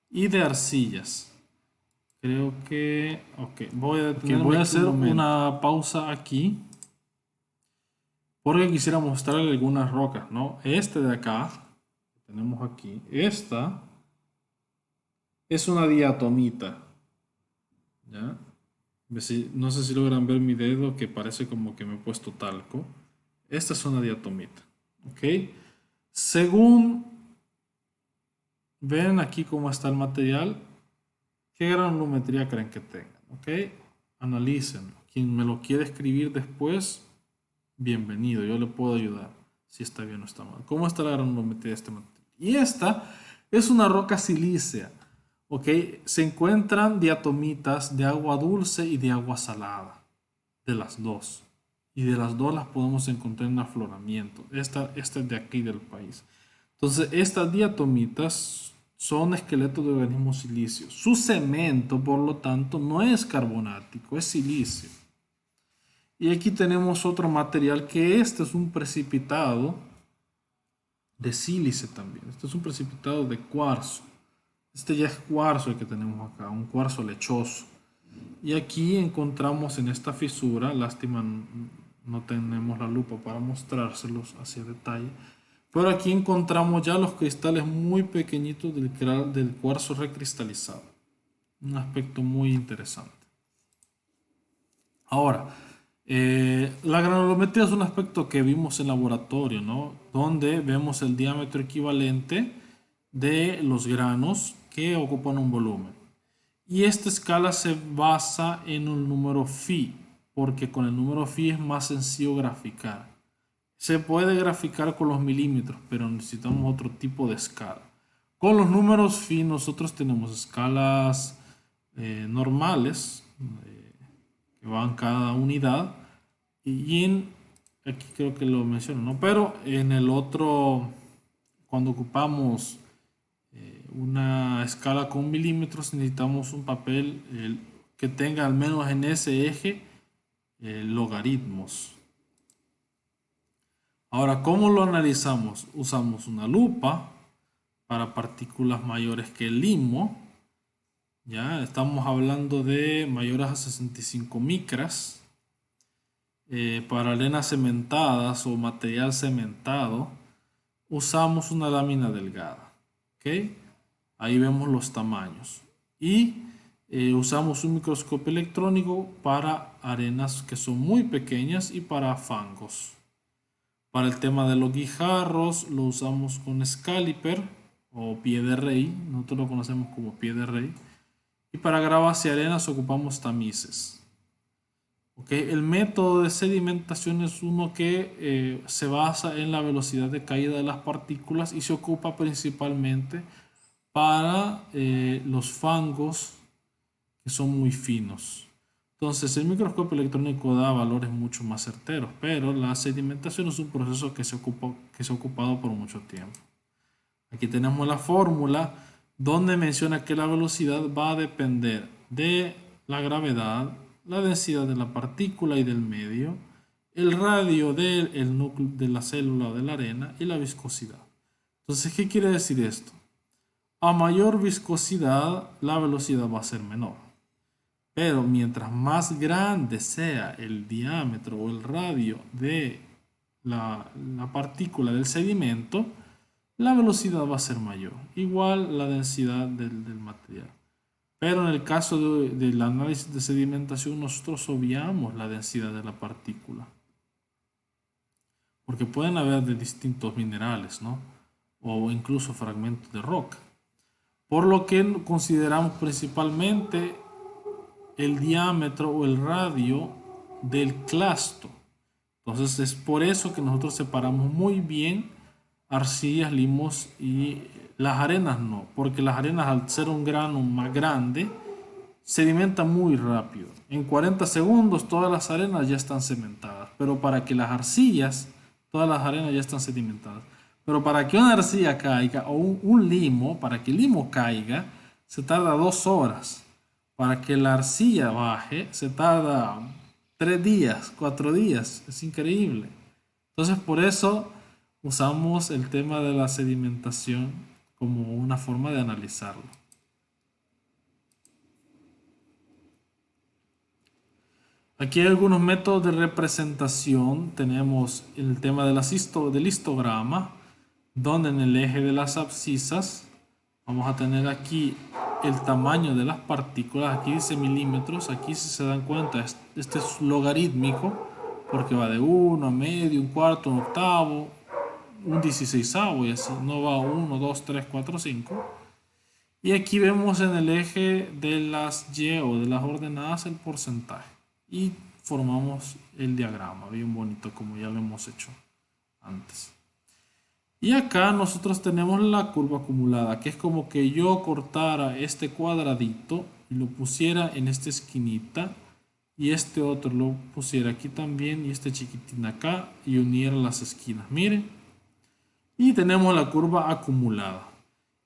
y de arcillas. Creo que... Ok, voy a voy a hacer una pausa aquí porque quisiera mostrarle algunas rocas, ¿no? Este de acá, que tenemos aquí, esta es una diatomita, ¿ya? No sé si logran ver mi dedo que parece como que me he puesto talco. Esta es una diatomita, ¿ok? Según ven aquí cómo está el material, ¿qué granulometría creen que tengan? ¿Ok? Analícenlo. Quien me lo quiere escribir después, bienvenido, yo le puedo ayudar si está bien o está mal. ¿Cómo está la granulometría de este material? Y esta es una roca silícea, ¿ok? Se encuentran diatomitas de agua dulce y de agua salada, de las dos. Y de las dos las podemos encontrar en afloramiento. Esta es de aquí del país. Entonces, estas diatomitas son esqueletos de organismos silíceos. Su cemento, por lo tanto, no es carbonático, es silicio. Y aquí tenemos otro material que este es un precipitado de sílice también. Este es un precipitado de cuarzo. Este ya es cuarzo el que tenemos acá, un cuarzo lechoso. Y aquí encontramos en esta fisura, lástima no tenemos la lupa para mostrárselos hacia detalle, pero aquí encontramos ya los cristales muy pequeñitos del cuarzo recristalizado. Un aspecto muy interesante. Ahora, la granulometría es un aspecto que vimos en laboratorio, ¿no? Donde vemos el diámetro equivalente de los granos que ocupan un volumen. Y esta escala se basa en un número phi, porque con el número phi es más sencillo graficar. Se puede graficar con los milímetros, pero necesitamos otro tipo de escala. Con los números phi nosotros tenemos escalas normales, que van cada unidad, y aquí creo que lo menciono, ¿no? Pero en el otro, cuando ocupamos una escala con milímetros, necesitamos un papel que tenga al menos en ese eje logaritmos. Ahora, ¿cómo lo analizamos? Usamos una lupa para partículas mayores que el limo. Ya estamos hablando de mayores a 65 micras. Para arenas cementadas o material cementado, usamos una lámina delgada. ¿Ok? Ahí vemos los tamaños. Y usamos un microscopio electrónico para arenas que son muy pequeñas y para fangos. Para el tema de los guijarros lo usamos con Scaliper o pie de rey. Nosotros lo conocemos como pie de rey. Y para gravas y arenas ocupamos tamices. ¿Okay? El método de sedimentación es uno que se basa en la velocidad de caída de las partículas y se ocupa principalmente para los fangos que son muy finos. Entonces el microscopio electrónico da valores mucho más certeros, pero la sedimentación es un proceso que se ha ocupado por mucho tiempo. Aquí tenemos la fórmula donde menciona que la velocidad va a depender de la gravedad, la densidad de la partícula y del medio, el radio del núcleo de la célula o de la arena y la viscosidad. Entonces, ¿qué quiere decir esto? A mayor viscosidad, la velocidad va a ser menor. Pero mientras más grande sea el diámetro o el radio de la partícula del sedimento, la velocidad va a ser mayor. Igual la densidad del material. Pero en el caso del análisis de sedimentación, nosotros obviamos la densidad de la partícula. Porque pueden haber de distintos minerales, ¿no? O incluso fragmentos de roca. Por lo que consideramos principalmente el diámetro o el radio del clasto. Entonces es por eso que nosotros separamos muy bien arcillas, limos y las arenas no, porque las arenas al ser un grano más grande sedimentan muy rápido. En 40 segundos todas las arenas ya están cementadas, pero para que las arcillas, todas las arenas ya están sedimentadas. Pero para que una arcilla caiga o un limo, para que el limo caiga, se tarda 2 horas. Para que la arcilla baje, se tarda 3 días, 4 días. Es increíble. Entonces, por eso usamos el tema de la sedimentación como una forma de analizarlo. Aquí hay algunos métodos de representación. Tenemos el tema del histograma, donde en el eje de las abscisas vamos a tener aquí el tamaño de las partículas. Aquí dice milímetros. Aquí, si se dan cuenta, este es logarítmico porque va de 1 a medio, un cuarto, un octavo, un 16avo y así. No va 1, 2, 3, 4, 5. Y aquí vemos en el eje de las Y o de las ordenadas el porcentaje. Y formamos el diagrama, bien bonito como ya lo hemos hecho antes. Y acá nosotros tenemos la curva acumulada, que es como que yo cortara este cuadradito y lo pusiera en esta esquinita y este otro lo pusiera aquí también y este chiquitín acá y uniera las esquinas. Miren. Y tenemos la curva acumulada.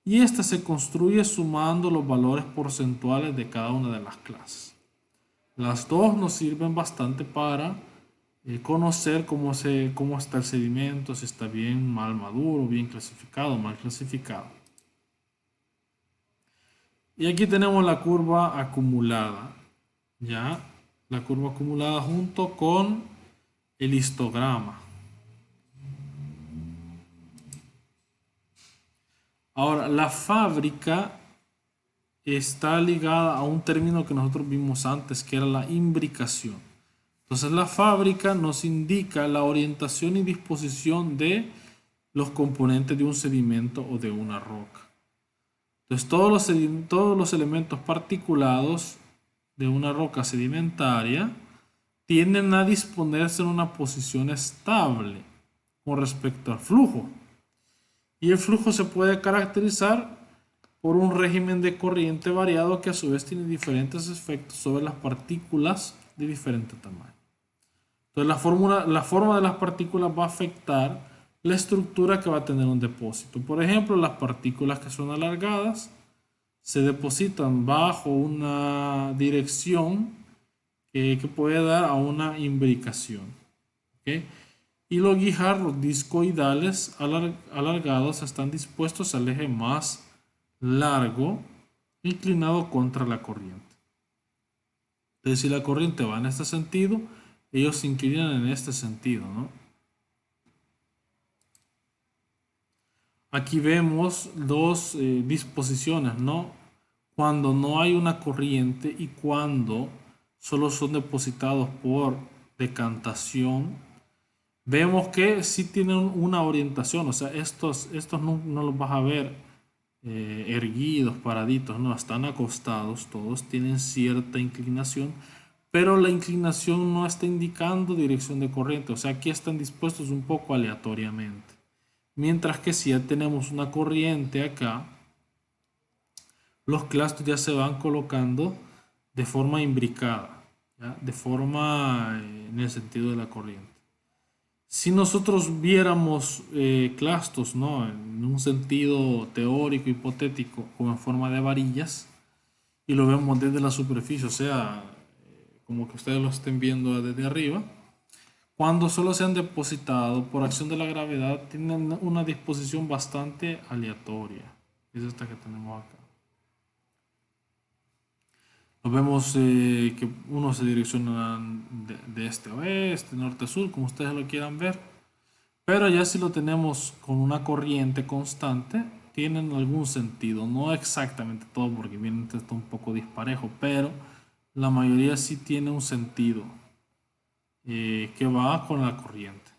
Y esta se construye sumando los valores porcentuales de cada una de las clases. Las dos nos sirven bastante para conocer cómo está el sedimento, si está bien, mal maduro, bien clasificado, mal clasificado. Y aquí tenemos la curva acumulada, ¿ya? La curva acumulada junto con el histograma. Ahora, la fábrica está ligada a un término que nosotros vimos antes, que era la imbricación. Entonces la fábrica nos indica la orientación y disposición de los componentes de un sedimento o de una roca. Entonces todos los elementos particulados de una roca sedimentaria tienden a disponerse en una posición estable con respecto al flujo. Y el flujo se puede caracterizar por un régimen de corriente variado que a su vez tiene diferentes efectos sobre las partículas de diferente tamaño. Entonces la forma de las partículas va a afectar la estructura que va a tener un depósito. Por ejemplo, las partículas que son alargadas se depositan bajo una dirección que puede dar a una imbricación. ¿Okay? Y los guijarros discoidales alargados están dispuestos al eje más largo inclinado contra la corriente. Entonces, si la corriente va en este sentido, ellos se inclinan en este sentido, ¿no? Aquí vemos dos disposiciones, ¿no? Cuando no hay una corriente y cuando solo son depositados por decantación, vemos que sí tienen una orientación, o sea, estos no los vas a ver erguidos, paraditos, no, están acostados, todos tienen cierta inclinación, pero la inclinación no está indicando dirección de corriente, o sea, aquí están dispuestos un poco aleatoriamente. Mientras que si ya tenemos una corriente acá, los clastros ya se van colocando de forma imbricada, ¿ya? De forma en el sentido de la corriente. Si nosotros viéramos clastos, ¿no? En un sentido teórico, hipotético, como en forma de varillas, y lo vemos desde la superficie, o sea, como que ustedes lo estén viendo desde arriba, cuando solo se han depositado por acción de la gravedad, tienen una disposición bastante aleatoria. Es esta que tenemos acá. Nos vemos que uno se direcciona de este a oeste, norte a sur, como ustedes lo quieran ver. Pero ya si lo tenemos con una corriente constante, tienen algún sentido. No exactamente todo, porque viene esto un poco disparejo, pero la mayoría sí tiene un sentido que va con la corriente.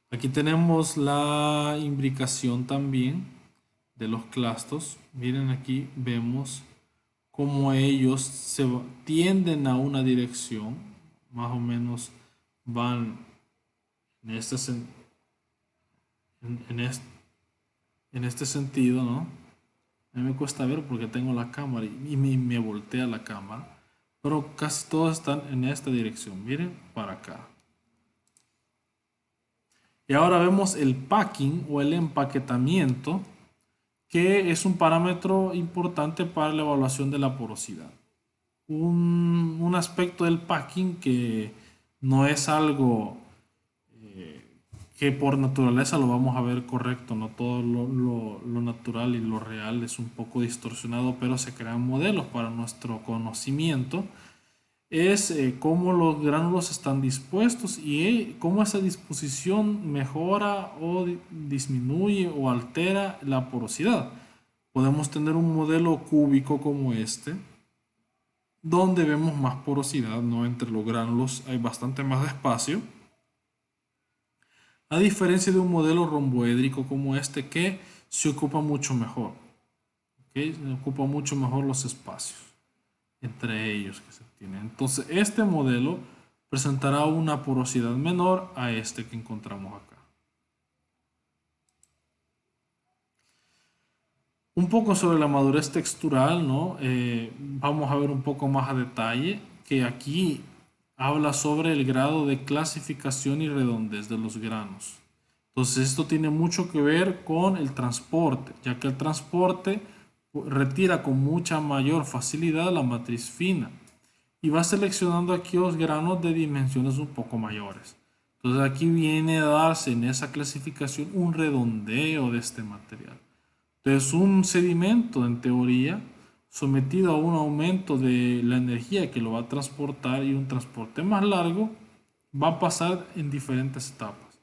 Aquí tenemos la imbricación también de los clastos. Miren, aquí vemos cómo ellos tienden a una dirección, más o menos van en este sentido, ¿no? A mí me cuesta ver porque tengo la cámara y me voltea la cámara, pero casi todos están en esta dirección. Miren para acá. Y ahora vemos el packing o el empaquetamiento, que es un parámetro importante para la evaluación de la porosidad. Un aspecto del packing que no es algo que por naturaleza lo vamos a ver correcto, no todo lo natural y lo real es un poco distorsionado, pero se crean modelos para nuestro conocimiento. Es cómo los gránulos están dispuestos y cómo esa disposición mejora o disminuye o altera la porosidad. Podemos tener un modelo cúbico como este, donde vemos más porosidad, ¿no? Entre los gránulos hay bastante más espacio, a diferencia de un modelo romboédrico como este que se ocupa mucho mejor, ¿ok? Se ocupa mucho mejor los espacios entre ellos que se tienen. Entonces, este modelo presentará una porosidad menor a este que encontramos acá. Un poco sobre la madurez textural, ¿no? Vamos a ver un poco más a detalle que aquí habla sobre el grado de clasificación y redondez de los granos. Entonces esto tiene mucho que ver con el transporte, ya que el transporte retira con mucha mayor facilidad la matriz fina y va seleccionando aquí los granos de dimensiones un poco mayores. Entonces aquí viene a darse en esa clasificación un redondeo de este material. Entonces, un sedimento, en teoría, sometido a un aumento de la energía que lo va a transportar y un transporte más largo, va a pasar en diferentes etapas.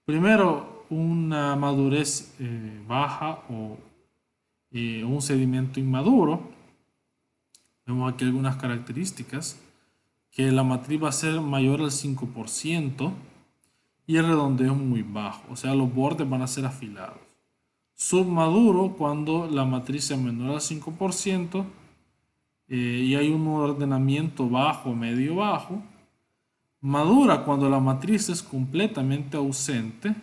Primero, una madurez baja o un sedimento inmaduro. Vemos aquí algunas características, que la matriz va a ser mayor al 5% y el redondeo es muy bajo, o sea, los bordes van a ser afilados. Submaduro cuando la matriz es menor al 5% y hay un ordenamiento bajo, medio bajo. Madura cuando la matriz es completamente ausente,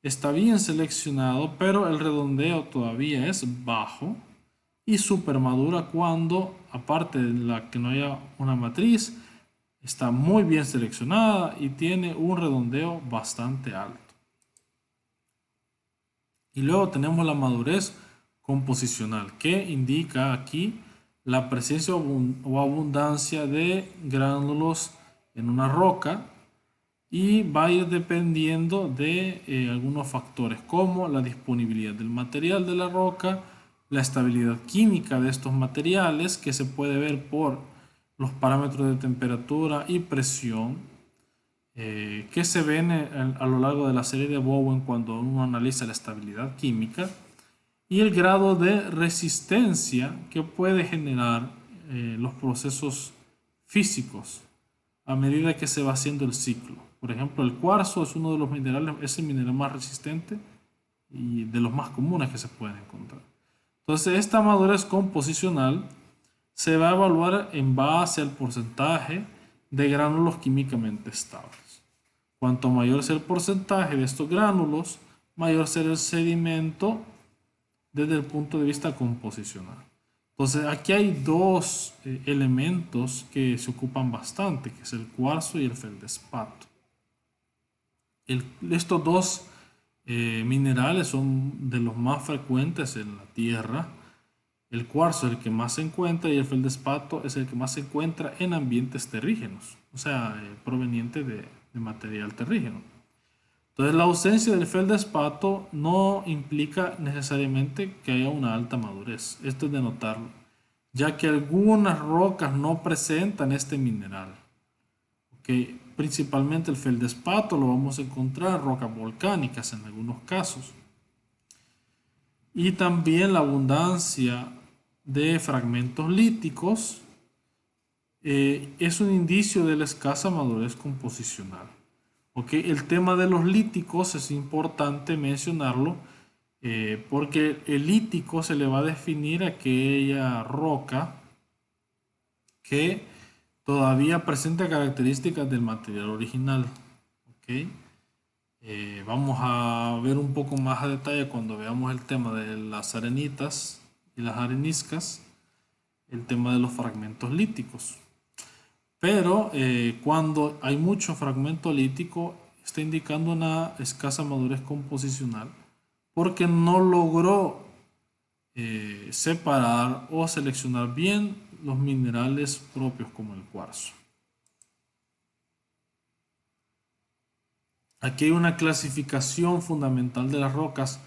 está bien seleccionado, pero el redondeo todavía es bajo. Y supermadura cuando, aparte de la que no haya una matriz, está muy bien seleccionada y tiene un redondeo bastante alto. Y luego tenemos la madurez composicional, que indica aquí la presencia o abundancia de gránulos en una roca y va a ir dependiendo de algunos factores como la disponibilidad del material de la roca, la estabilidad química de estos materiales que se puede ver por los parámetros de temperatura y presión que se ven a lo largo de la serie de Bowen cuando uno analiza la estabilidad química y el grado de resistencia que puede generar los procesos físicos a medida que se va haciendo el ciclo. Por ejemplo, el cuarzo es uno de los minerales, es el mineral más resistente y de los más comunes que se pueden encontrar. Entonces, esta madurez composicional se va a evaluar en base al porcentaje de gránulos químicamente estables. Cuanto mayor sea el porcentaje de estos gránulos, mayor será el sedimento desde el punto de vista composicional. Entonces aquí hay dos elementos que se ocupan bastante, que es el cuarzo y el feldespato. Estos dos minerales son de los más frecuentes en la Tierra. El cuarzo es el que más se encuentra y el feldespato es el que más se encuentra en ambientes terrígenos, o sea, proveniente de material terrígeno. Entonces, la ausencia del feldespato no implica necesariamente que haya una alta madurez. Esto es de notarlo, ya que algunas rocas no presentan este mineral. ¿Okay? Principalmente el feldespato lo vamos a encontrar en rocas volcánicas en algunos casos. Y también la abundancia de fragmentos líticos es un indicio de la escasa madurez composicional. ¿Okay? El tema de los líticos es importante mencionarlo porque el lítico se le va a definir a aquella roca que todavía presenta características del material original. ¿Okay? Vamos a ver un poco más a detalle cuando veamos el tema de las arenitas y las areniscas, el tema de los fragmentos líticos. Pero cuando hay mucho fragmento lítico, está indicando una escasa madurez composicional porque no logró separar o seleccionar bien los minerales propios como el cuarzo. Aquí hay una clasificación fundamental de las rocas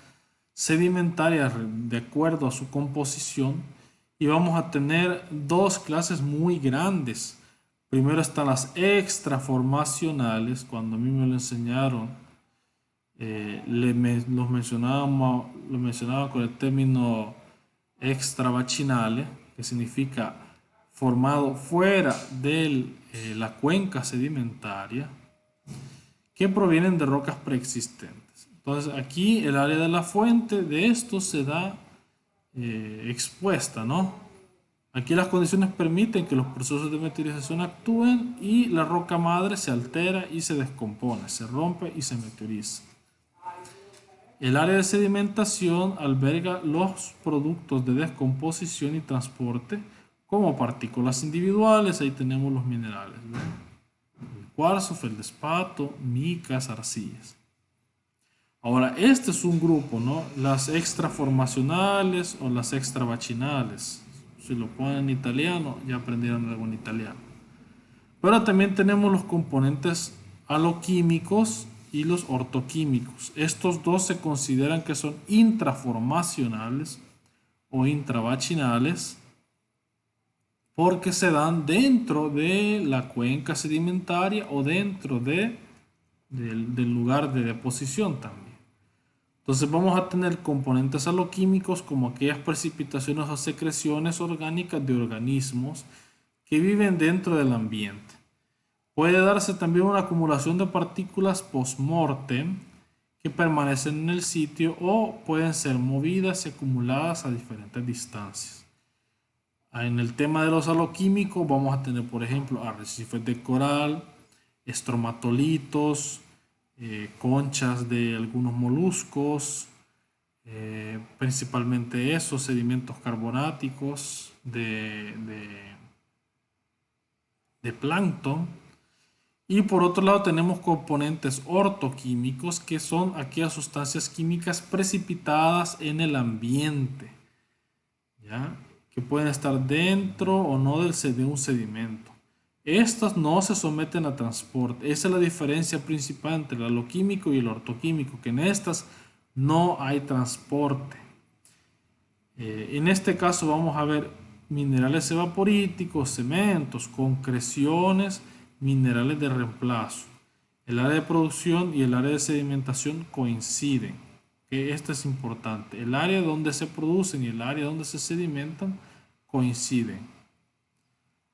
sedimentarias de acuerdo a su composición y vamos a tener dos clases muy grandes. Primero están las extraformacionales, cuando a mí me lo enseñaron, lo mencionaba con el término extravaginale, que significa formado fuera de la cuenca sedimentaria, que provienen de rocas preexistentes. Entonces aquí el área de la fuente de esto se da expuesta, ¿no? Aquí las condiciones permiten que los procesos de meteorización actúen y la roca madre se altera y se descompone, se rompe y se meteoriza. El área de sedimentación alberga los productos de descomposición y transporte como partículas individuales. Ahí tenemos los minerales, ¿no? El cuarzo, feldespato, micas, arcillas. Ahora, este es un grupo, ¿no? Las extraformacionales o las extravachinales. Si lo ponen en italiano, ya aprendieron algo en italiano. Pero también tenemos los componentes aloquímicos y los ortoquímicos. Estos dos se consideran que son intraformacionales o intravachinales porque se dan dentro de la cuenca sedimentaria o dentro del lugar de deposición también. Entonces vamos a tener componentes aloquímicos como aquellas precipitaciones o secreciones orgánicas de organismos que viven dentro del ambiente. Puede darse también una acumulación de partículas post-mortem que permanecen en el sitio o pueden ser movidas y acumuladas a diferentes distancias. En el tema de los aloquímicos vamos a tener, por ejemplo, arrecifes de coral, estromatolitos, conchas de algunos moluscos, principalmente esos sedimentos carbonáticos de plancton. Y por otro lado tenemos componentes ortoquímicos, que son aquellas sustancias químicas precipitadas en el ambiente, ¿ya? Que pueden estar dentro o no de un sedimento. Estas no se someten a transporte. Esa es la diferencia principal entre el aloquímico y el ortoquímico, que en estas no hay transporte. En este caso vamos a ver minerales evaporíticos, cementos, concreciones, minerales de reemplazo. El área de producción y el área de sedimentación coinciden. Esto es importante. El área donde se producen y el área donde se sedimentan coinciden.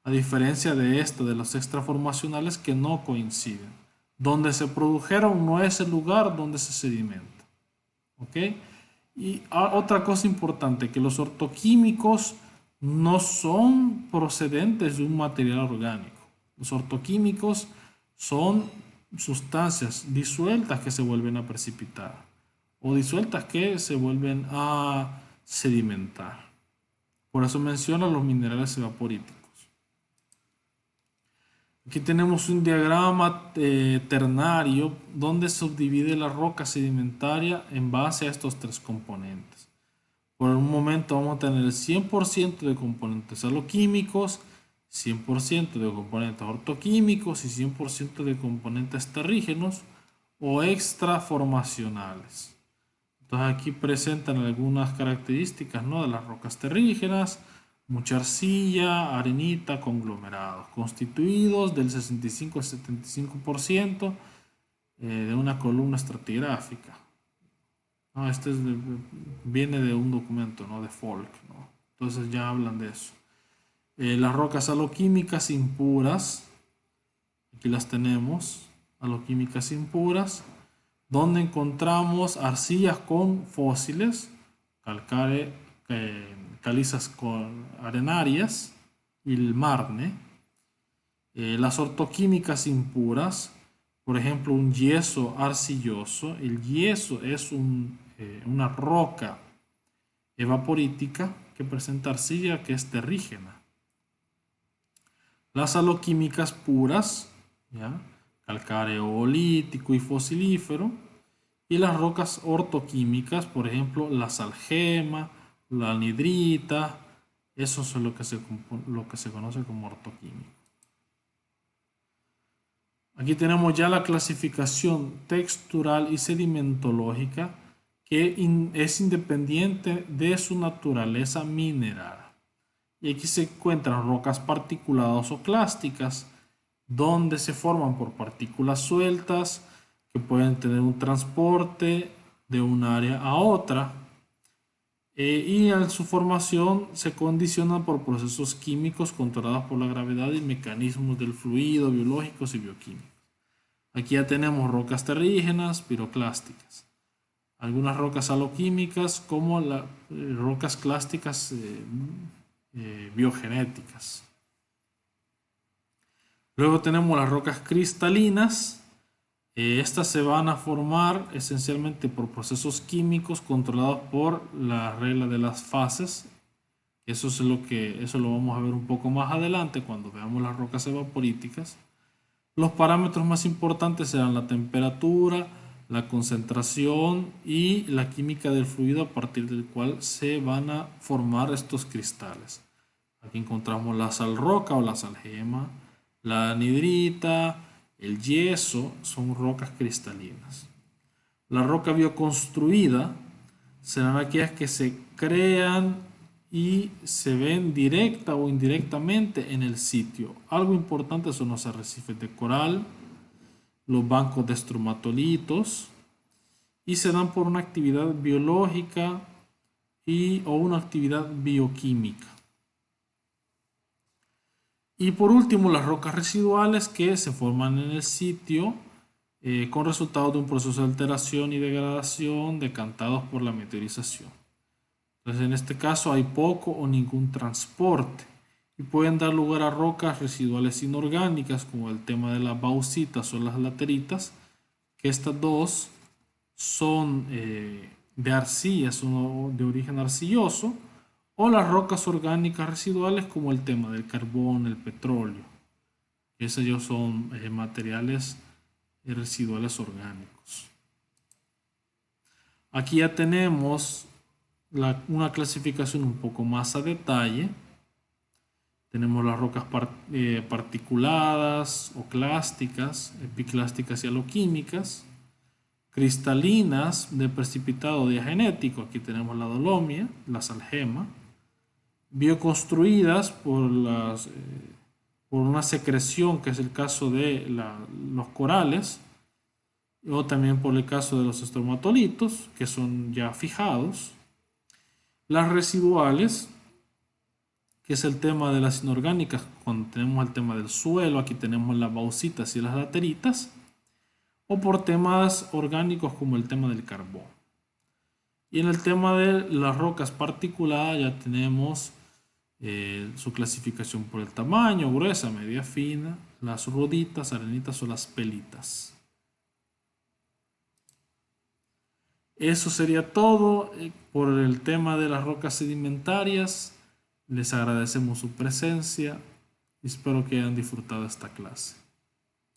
A diferencia de esto, de los extraformacionales que no coinciden. Donde se produjeron no es el lugar donde se sedimenta. ¿Ok? Y otra cosa importante, que los ortoquímicos no son procedentes de un material orgánico. Los ortoquímicos son sustancias disueltas que se vuelven a precipitar o disueltas que se vuelven a sedimentar. Por eso menciona los minerales evaporíticos. Aquí tenemos un diagrama ternario donde se subdivide la roca sedimentaria en base a estos tres componentes. Por un momento vamos a tener el 100% de componentes aloquímicos, 100% de componentes ortoquímicos y 100% de componentes terrígenos o extraformacionales. Entonces aquí presentan algunas características, ¿no?, de las rocas terrígenas. Mucha arcilla, arenita, conglomerados, constituidos del 65 al 75% de una columna estratigráfica. No, viene de un documento, ¿no?, de Folk, ¿no? Entonces ya hablan de eso. Las rocas aloquímicas impuras, aquí las tenemos, aloquímicas impuras, donde encontramos arcillas con fósiles, calizas con arenarias y el marne. Las ortoquímicas impuras, por ejemplo, un yeso arcilloso. El yeso es una roca evaporítica que presenta arcilla que es terrígena. Las aloquímicas puras, ¿ya?, calcáreo olítico y fosilífero. Y las rocas ortoquímicas, por ejemplo, la salgema, la anhidrita, eso es lo que se conoce como ortoquímico. Aquí tenemos ya la clasificación textural y sedimentológica que es independiente de su naturaleza mineral. Y aquí se encuentran rocas particuladas o clásticas, donde se forman por partículas sueltas que pueden tener un transporte de un área a otra. Y en su formación se condicionan por procesos químicos controlados por la gravedad y mecanismos del fluido, biológicos y bioquímicos. Aquí ya tenemos rocas terrígenas, piroclásticas. Algunas rocas aloquímicas como las rocas clásticas biogenéticas. Luego tenemos las rocas cristalinas. Estas se van a formar esencialmente por procesos químicos controlados por la regla de las fases. Eso lo vamos a ver un poco más adelante cuando veamos las rocas evaporíticas. Los parámetros más importantes serán la temperatura, la concentración y la química del fluido a partir del cual se van a formar estos cristales. Aquí encontramos la sal roca o la sal gema, la anhidrita, el yeso, son rocas cristalinas. La roca bioconstruida serán aquellas que se crean y se ven directa o indirectamente en el sitio. Algo importante son los arrecifes de coral, los bancos de estromatolitos, y se dan por una actividad biológica o una actividad bioquímica. Y por último, las rocas residuales que se forman en el sitio con resultado de un proceso de alteración y degradación decantados por la meteorización. Entonces, en este caso hay poco o ningún transporte y pueden dar lugar a rocas residuales inorgánicas, como el tema de las bauxitas o las lateritas, que estas dos son de arcilla, son de origen arcilloso, o las rocas orgánicas residuales, como el tema del carbón, el petróleo. Esos ya son materiales residuales orgánicos. Aquí ya tenemos una clasificación un poco más a detalle. Tenemos las rocas particuladas o clásticas, epiclásticas y aloquímicas, cristalinas de precipitado diagenético, aquí tenemos la dolomia, la salgema, bioconstruidas por una secreción, que es el caso de los corales, o también por el caso de los estromatolitos, que son ya fijados. Las residuales, que es el tema de las inorgánicas, cuando tenemos el tema del suelo, aquí tenemos las bauxitas y las lateritas, o por temas orgánicos como el tema del carbón. Y en el tema de las rocas particuladas ya tenemos su clasificación por el tamaño, gruesa, media, fina, las ruditas, arenitas o las pelitas. Eso sería todo por el tema de las rocas sedimentarias. Les agradecemos su presencia y espero que hayan disfrutado esta clase.